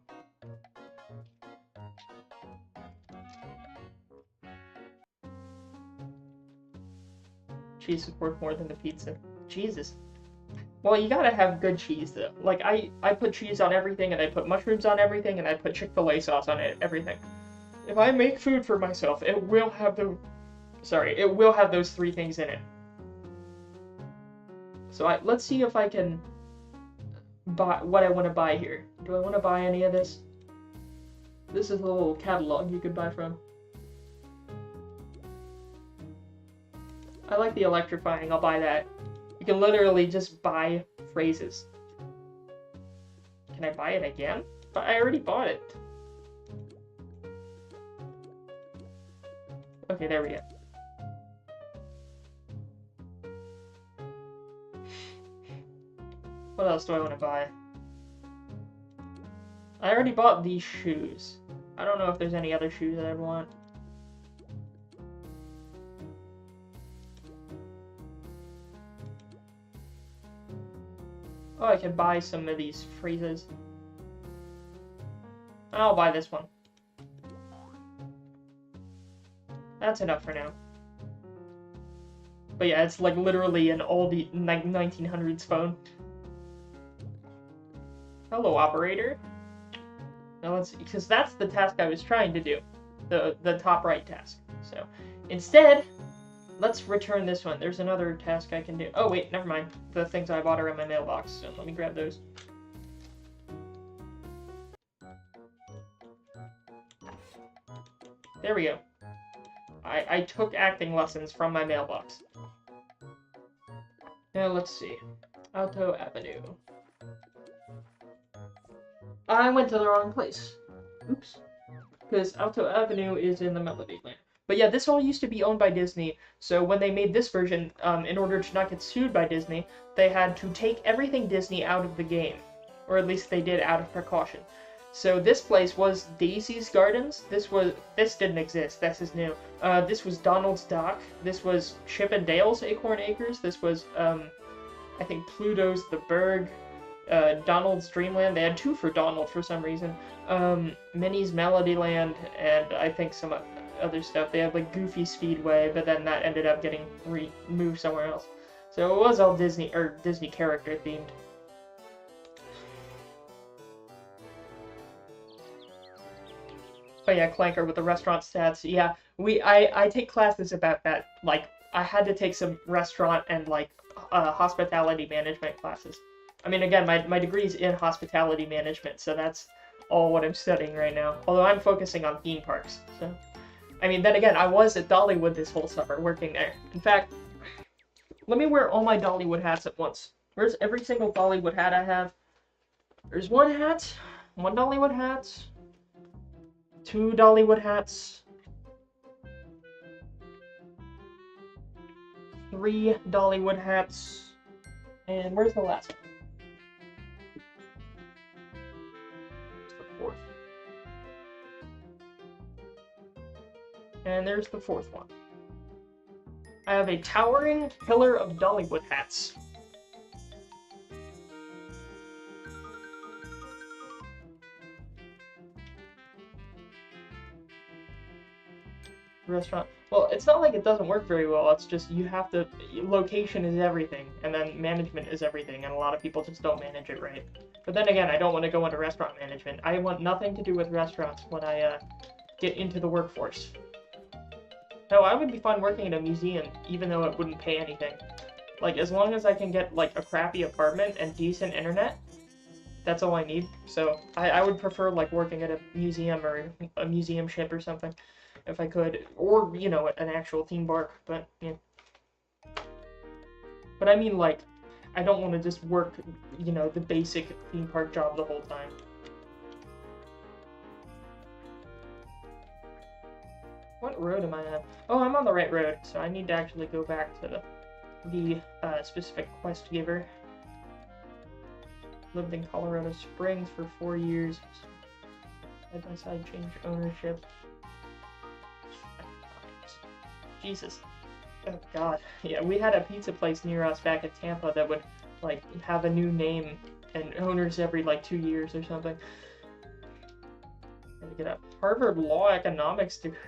Cheese is worth more than the pizza. Jesus. Well, you gotta have good cheese, though. Like, I put cheese on everything, and I put mushrooms on everything, and I put Chick-fil-A sauce on everything. If I make food for myself, it will have it will have those 3 things in it. So let's see if I can buy what I want to buy here. Do I want to buy any of this? This is a little catalog you could buy from. I like the electrifying, I'll buy that. You can literally just buy phrases. Can I buy it again? But I already bought it. Okay, there we go. What else do I want to buy? I already bought these shoes. I don't know if there's any other shoes that I want. Oh, I can buy some of these phrases. I'll buy this one. That's enough for now. But yeah, it's like literally an oldie 1900s phone. Hello, operator. Now let's see, because that's the task I was trying to do. The top right task. So instead, let's return this one. There's another task I can do. Oh wait, never mind. The things I bought are in my mailbox, so let me grab those. There we go. I took acting lessons from my mailbox. Now let's see. Alto Avenue. I went to the wrong place. Oops. Because Alto Avenue is in the Melody Land. But yeah, this all used to be owned by Disney, so when they made this version, in order to not get sued by Disney, they had to take everything Disney out of the game. Or at least they did out of precaution. So this place was Daisy's Gardens. This didn't exist. This is new. This was Donald's Dock. This was Chip and Dale's Acorn Acres. This was, I think, Pluto's The Berg. Donald's Dreamland. They had two for Donald for some reason. Minnie's Melodyland, and I think some other stuff. They had like Goofy Speedway, but then that ended up getting moved somewhere else. So it was all Disney character themed. Oh yeah, Clanker with the restaurant stats. Yeah, I take classes about that. Like, I had to take some restaurant and like hospitality management classes. I mean, again, my degree's in hospitality management, so that's all what I'm studying right now. Although I'm focusing on theme parks, so. I mean, then again, I was at Dollywood this whole summer, working there. In fact, let me wear all my Dollywood hats at once. Where's every single Dollywood hat I have? There's one Dollywood hat, two Dollywood hats, 3 Dollywood hats, and where's the last one? And there's the 4th one. I have a towering pillar of Dollywood hats. Restaurant. Well, it's not like it doesn't work very well. It's just you have to. Location is everything, and then management is everything, and a lot of people just don't manage it right. But then again, I don't want to go into restaurant management. I want nothing to do with restaurants when I get into the workforce. No, I would be fine working in a museum, even though it wouldn't pay anything. Like, as long as I can get, like, a crappy apartment and decent internet, that's all I need. So, I would prefer, like, working at a museum or a museum ship or something, if I could. Or, you know, an actual theme park, but, yeah. But I mean, like, I don't want to just work, you know, the basic theme park job the whole time. What road am I on? Oh, I'm on the right road, so I need to actually go back to the specific quest giver. Lived in Colorado Springs for 4 years. Side by side change ownership. Jesus. Oh god. Yeah, we had a pizza place near us back in Tampa that would, like, have a new name and owners every, like, 2 years or something. Had to get a Harvard Law Economics degree.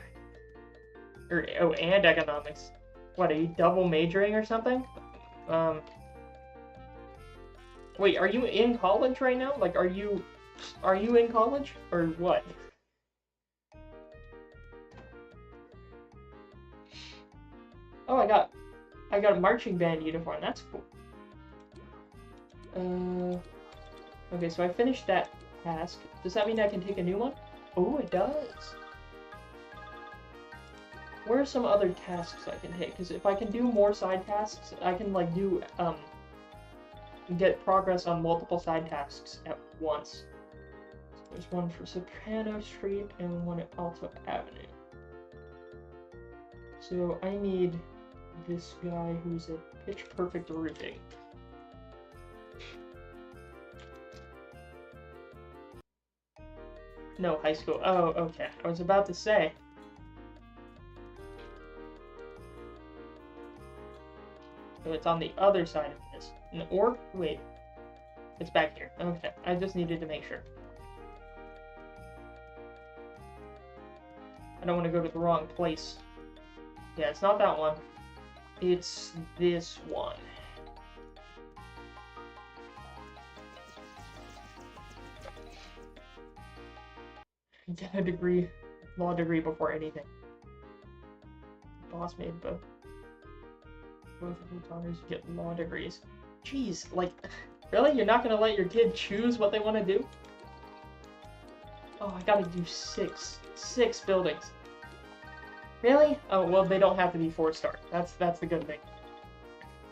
And economics. What, are you double majoring or something? Wait, are you in college right now? Like, are you in college? Or what? Oh, I got a marching band uniform. That's cool. Okay, so I finished that task. Does that mean I can take a new one? Oh, it does. Where are some other tasks I can take? Because if I can do more side tasks, I can, like, do, get progress on multiple side tasks at once. So there's one for Soprano Street and one at Alto Avenue. So I need this guy who's at Pitch Perfect Roofing. No, high school. Oh, okay. I was about to say. So it's on the other side of this. Or, wait. It's back here. Okay. I just needed to make sure. I don't want to go to the wrong place. Yeah, it's not that one. It's this one. Get a degree, law degree before anything. Boss made both of your daughters get law degrees. Jeez, like, really? You're not gonna let your kid choose what they want to do? Oh, I gotta do six buildings. Really? Oh, well, they don't have to be 4-star. That's the good thing.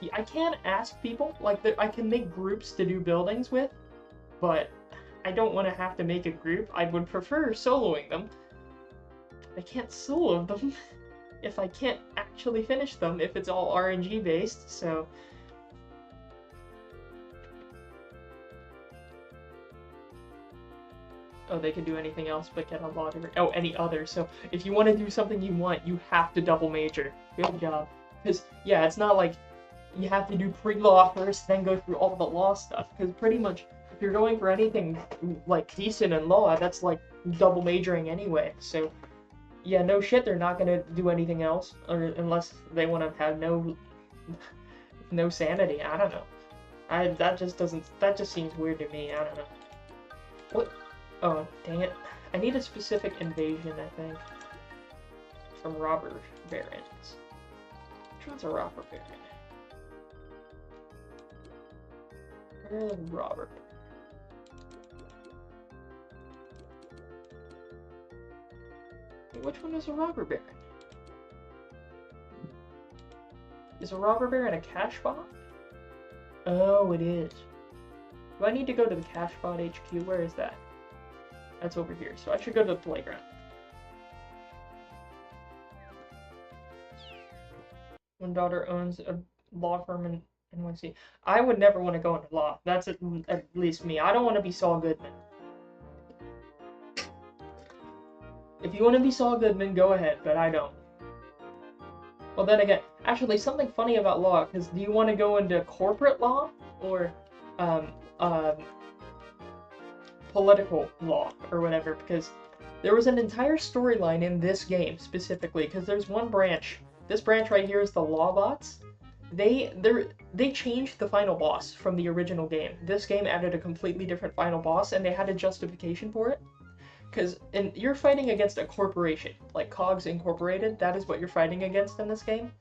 Yeah, I can ask people, like, I can make groups to do buildings with, but I don't want to have to make a group. I would prefer soloing them. I can't solo them if I can't actually finish them, if it's all RNG based, so... Oh, they can do anything else but get a law degree. Oh, any other. So if you want to do something you want, you have to double major. Good job. Because, yeah, it's not like you have to do pre-law first, then go through all the law stuff. Because pretty much, if you're going for anything, like, decent in law, that's, like, double majoring anyway. So, yeah, no shit, they're not going to do anything else. Or unless they want to have no sanity. I don't know. That just seems weird to me. I don't know. What? Oh, dang it. I need a specific invasion, I think. From robber barons. Which one's a robber baron? Robber. Which one is a robber baron? Is a robber baron a cash bot? Oh, it is. Do I need to go to the cash bot HQ? Where is that? That's over here, so I should go to the playground. One daughter owns a law firm in NYC. I would never want to go into law. That's at least me. I don't want to be Saul Goodman. If you want to be Saul Goodman, go ahead, but I don't. Well, then again, actually, something funny about law, because do you want to go into corporate law, or, political law, or whatever, because there was an entire storyline in this game, specifically, because there's one branch. This branch right here is the law bots. They changed the final boss from the original game. This game added a completely different final boss, and they had a justification for it. Because you're fighting against a corporation, like Cogs Incorporated. That is what you're fighting against in this game.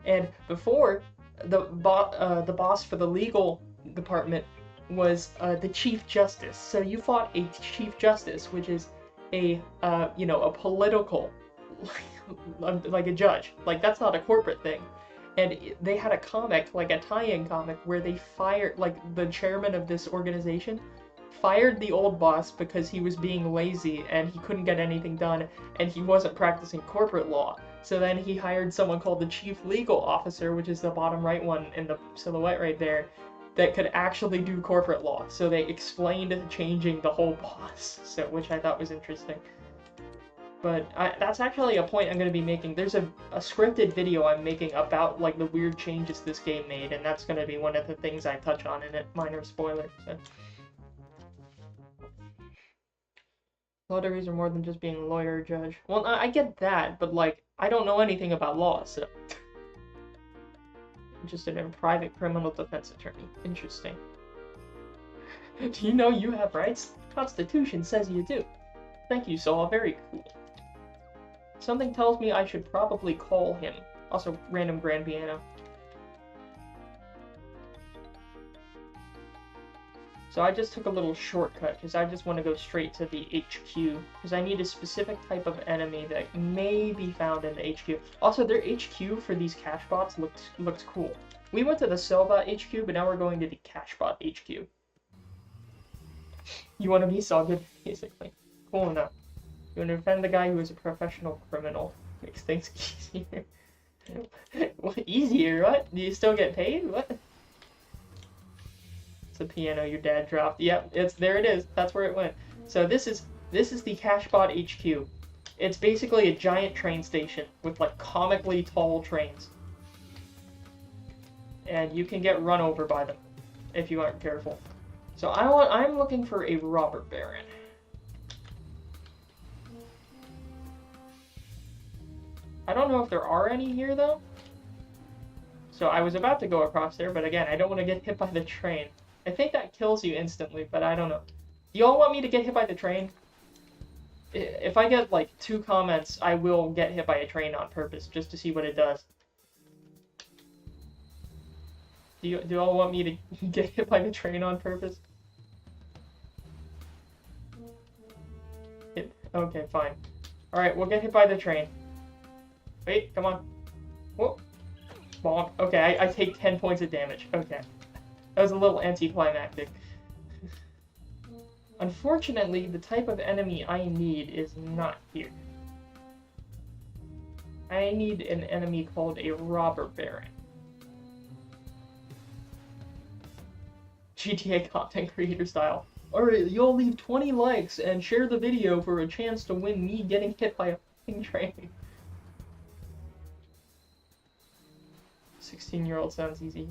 And before, the boss for the legal department was the Chief Justice. So you fought a Chief Justice, which is a political, like a judge. Like, that's not a corporate thing. And they had a comic, like a tie-in comic, where they fired, like, the chairman of this organization fired the old boss because he was being lazy and he couldn't get anything done and he wasn't practicing corporate law. So then he hired someone called the Chief Legal Officer, which is the bottom right one in the silhouette right there, that could actually do corporate law. So they explained changing the whole boss, so which I thought was interesting. But that's actually a point I'm going to be making. There's a scripted video I'm making about, like, the weird changes this game made, and that's going to be one of the things I touch on in it. Minor spoiler. So. Law degrees are more than just being a lawyer or judge. Well, I get that, but, like, I don't know anything about law, so... Interested in private criminal defense attorney. Interesting. Do you know you have rights? The Constitution says you do. Thank you, Saul. Very cool. Something tells me I should probably call him. Also, random grand piano. So I just took a little shortcut, because I just want to go straight to the HQ, because I need a specific type of enemy that may be found in the HQ. Also, their HQ for these cash bots looks cool. We went to the Cellbot HQ, but now we're going to the Cashbot HQ. You want to be so good, basically. Cool enough. You want to defend the guy who is a professional criminal. Makes things easier. What, easier? What? Do you still get paid? What? It's a piano your dad dropped. Yep, there it is. That's where it went. So this is the Cashbot HQ. It's basically a giant train station with, like, comically tall trains. And you can get run over by them if you aren't careful. So I'm looking for a robber baron. I don't know if there are any here, though. So I was about to go across there, but again, I don't want to get hit by the train. I think that kills you instantly, but I don't know. Do y'all want me to get hit by the train? If I get, like, 2 comments, I will get hit by a train on purpose, just to see what it does. Do y'all want me to get hit by the train on purpose? Okay, fine. Alright, we'll get hit by the train. Wait, come on. Whoa. Bonk. Okay, I take 10 points of damage. Okay. That was a little anticlimactic. Unfortunately, the type of enemy I need is not here. I need an enemy called a robber baron. GTA content creator style. Alright, you'll leave 20 likes and share the video for a chance to win me getting hit by a fucking train. 16-year-old sounds easy.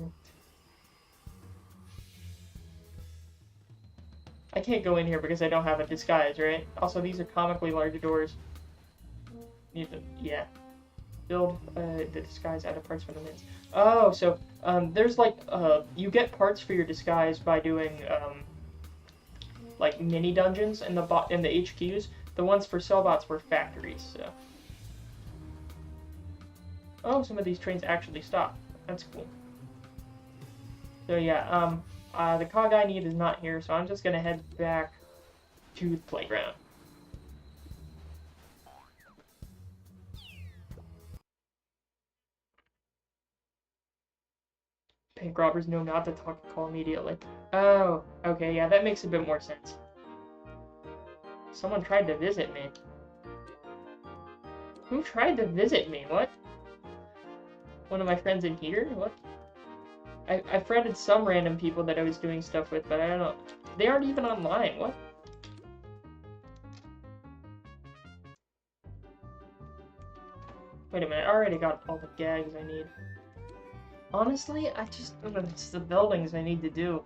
I can't go in here because I don't have a disguise, right? Also, these are comically large doors. Need to, yeah. Build the disguise out of parts from the mins. Oh, so there's like you get parts for your disguise by doing like mini dungeons in the HQs. The ones for Cellbots were factories. So. Oh, some of these trains actually stop. That's cool. So yeah, the cog I need is not here, so I'm just gonna head back to the playground. Bank robbers know not to talk and call immediately. Oh, okay, yeah, that makes a bit more sense. Someone tried to visit me. Who tried to visit me? What? One of my friends in here? What? I friended some random people that I was doing stuff with, but I don't know. They aren't even online. What? Wait a minute, I already got all the gags I need. Honestly, it's the buildings I need to do.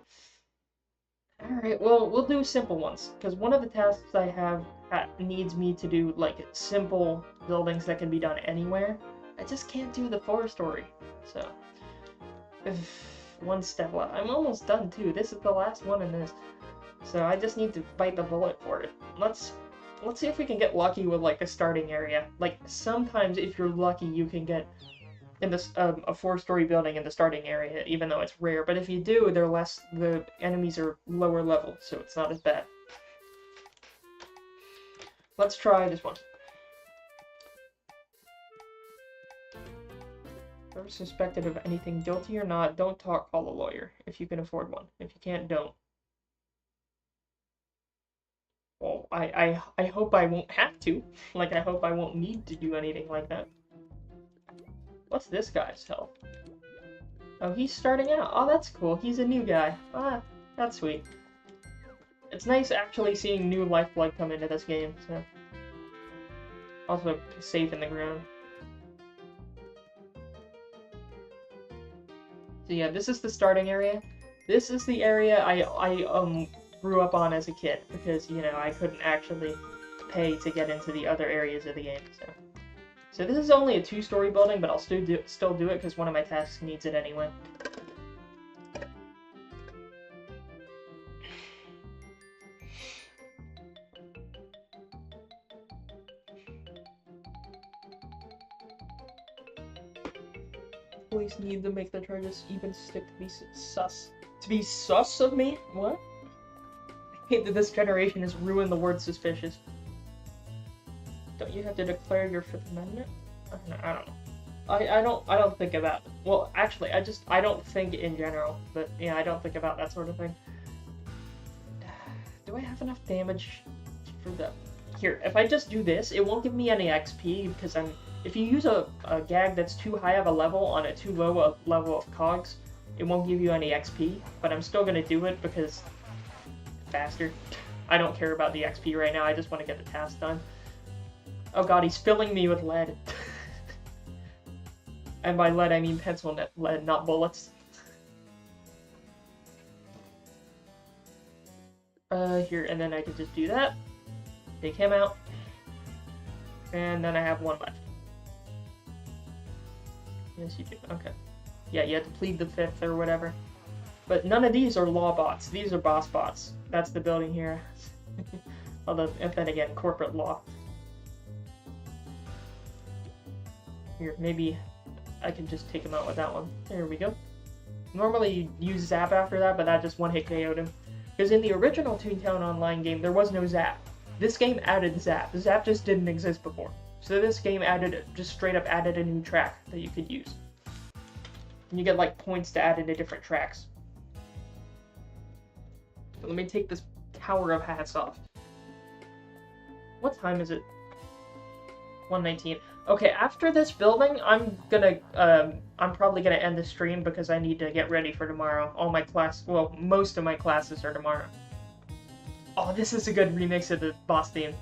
Alright, well, we'll do simple ones, because one of the tasks I have needs me to do, like, simple buildings that can be done anywhere. I just can't do the 4-story, so... one step left. I'm almost done, too. This is the last one in this. So I just need to bite the bullet for it. Let's see if we can get lucky with, like, a starting area. Like, sometimes if you're lucky, you can get in this a 4-story building in the starting area, even though it's rare. But if you do, the enemies are lower level, so it's not as bad. Let's try this one. If ever suspected of anything, guilty or not, don't talk, call a lawyer. If you can afford one. If you can't, don't. Well, I hope I won't have to. Like, I hope I won't need to do anything like that. What's this guy's health? Oh, he's starting out. Oh, that's cool. He's a new guy. Ah, that's sweet. It's nice actually seeing new lifeblood come into this game, so... Also, safe in the ground. So yeah, this is the starting area. This is the area I grew up on as a kid, because, you know, I couldn't actually pay to get into the other areas of the game, so... So this is only a 2-story building, but I'll still do it because one of my tasks needs it anyway. Police need to make the charges even stick to be sus. To be sus of me? What? I hate that this generation has ruined the word suspicious. Don't you have to declare your 5th Amendment? I don't know. I don't think about... Well, actually, I don't think in general. But, yeah, I don't think about that sort of thing. Do I have enough damage for the... Here, if I just do this, it won't give me any XP, because if you use a gag that's too high of a level on a too low a level of cogs, it won't give you any XP, but I'm still gonna do it because... faster. I don't care about the XP right now, I just want to get the task done. Oh god, he's filling me with lead. And by lead, I mean pencil lead, not bullets. Here, and then I can just do that. Take him out. And then I have one left. Yes, you do. Okay. Yeah, you have to plead the fifth or whatever. But none of these are law bots. These are boss bots. That's the building here. Although, and then again, corporate law. Here, maybe I can just take him out with that one. There we go. Normally you use Zap after that, but that just one-hit KO'd him. Because in the original Toontown Online game, there was no Zap. This game added Zap. Zap just didn't exist before. So this game just straight up added a new track that you could use. And you get like points to add into different tracks. So let me take this tower of hats off. What time is it? 1:19. Okay, after this building, I'm probably gonna end the stream because I need to get ready for tomorrow. Most of my classes are tomorrow. Oh, this is a good remix of the boss theme.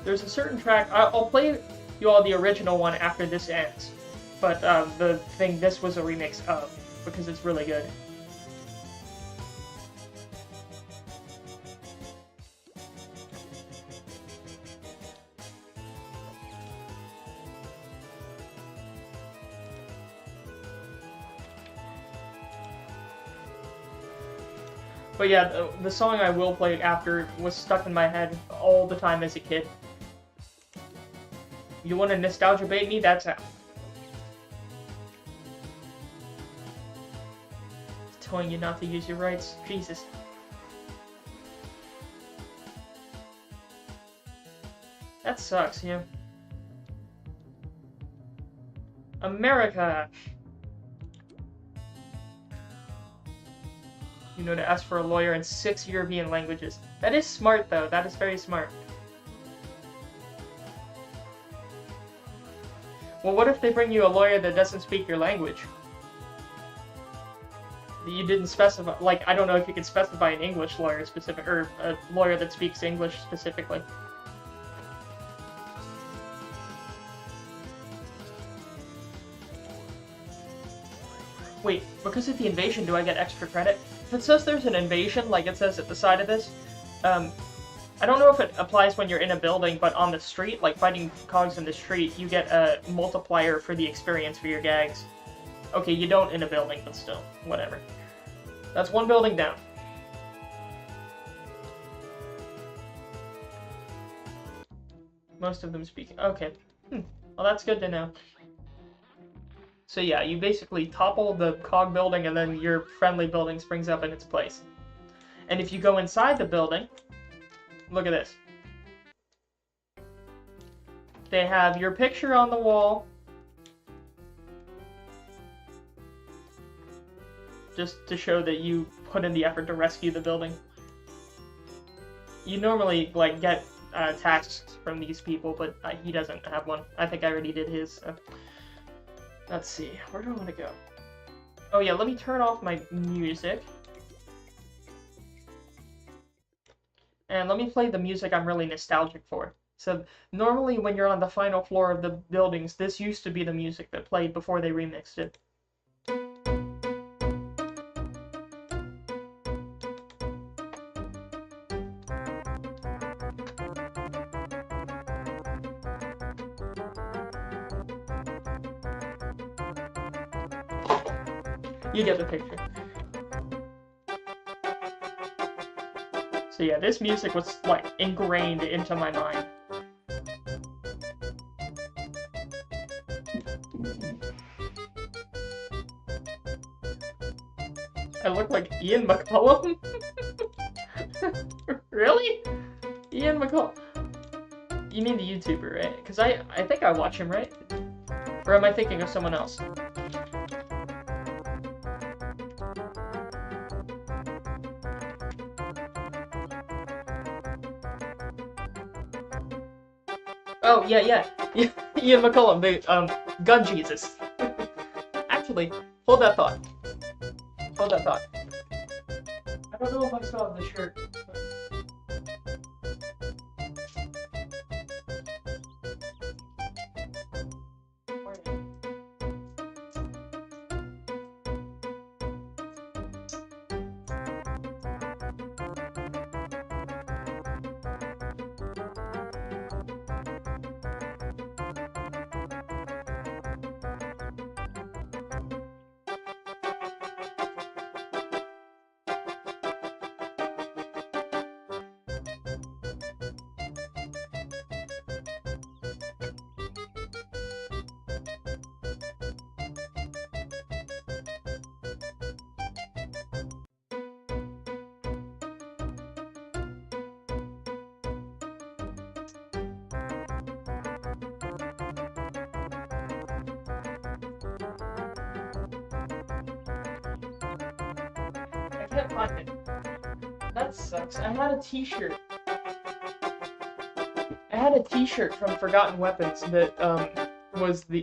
There's a certain track, I'll play you all the original one after this ends, but this was a remix of, because it's really good. But yeah, the song I will play after was stuck in my head all the time as a kid. You want to nostalgia bait me? That's how. It's telling you not to use your rights. Jesus. That sucks, yeah. America! You know to ask for a lawyer in 6 European languages. That is smart, though. That is very smart. Well, what if they bring you a lawyer that doesn't speak your language? You didn't specify, like, I don't know if you can specify an English lawyer specific, or a lawyer that speaks English specifically. Wait, because of the invasion, do I get extra credit? If it says there's an invasion, like it says at the side of this, I don't know if it applies when you're in a building, but on the street, like fighting cogs in the street, you get a multiplier for the experience for your gags. Okay, you don't in a building, but still, whatever. That's one building down. Most of them speak. Okay. Well, that's good to know. So yeah, you basically topple the cog building and then your friendly building springs up in its place. And if you go inside the building, look at this. They have your picture on the wall. Just to show that you put in the effort to rescue the building. You normally, like, get tasks from these people, but he doesn't have one. I think I already did his. Let's see, where do I want to go? Oh yeah, let me turn off my music. And let me play the music I'm really nostalgic for. So, normally when you're on the final floor of the buildings, this used to be the music that played before they remixed it. You get the picture. So yeah, this music was, like, ingrained into my mind. I look like Ian McCollum? Really? Ian McCollum? You mean the YouTuber, right? Because I think I watch him, right? Or am I thinking of someone else? Oh, yeah. Ian McCollum, the, Gun Jesus. Actually, hold that thought. Hold that thought. I don't know if I still have the shirt. can't find it. That sucks. I had a t-shirt. I had a t-shirt from Forgotten Weapons that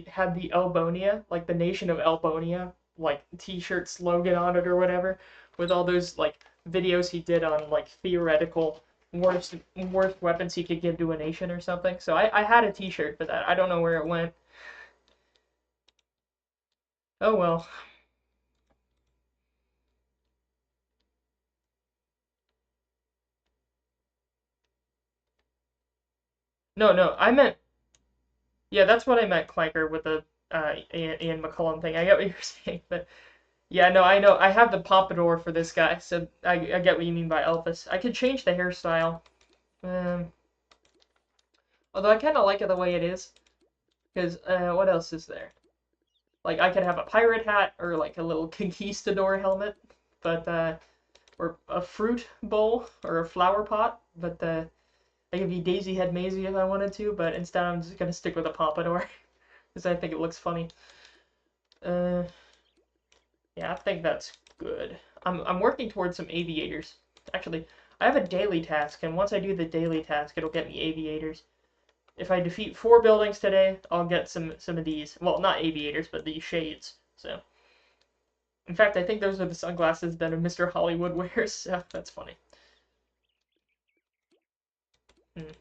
had the Elbonia, like the nation of Elbonia, like t-shirt slogan on it or whatever, with all those like videos he did on like theoretical worst weapons he could give to a nation or something. So I had a t-shirt for that. I don't know where it went. Oh well. No, no, I meant yeah, that's what I meant, Clanker, with the Ian McCullum thing. I get what you're saying, but yeah, no, I know. I have the pompadour for this guy, so I get what you mean by Elvis. I could change the hairstyle. Um, Although I kind of like it the way it is, because what else is there? Like I could have a pirate hat or like a little conquistador helmet, but or a fruit bowl or a flower pot, but I could be Daisy Head Maisie if I wanted to, but instead I'm just gonna stick with a pompadour because I think it looks funny. Uh, yeah, I think that's good. I'm working towards some aviators. Actually, I have a daily task, and once I do the daily task, it'll get me aviators. If I defeat 4 buildings today, I'll get some of these. Well, not aviators, but these shades. So, in fact, I think those are the sunglasses that Mr. Hollywood wears. So that's funny. Hmm.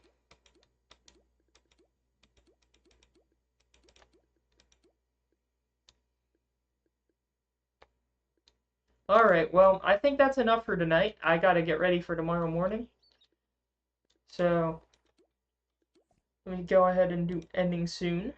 All right. Well, I think that's enough for tonight. I gotta get ready for tomorrow morning. So let me go ahead and do ending soon.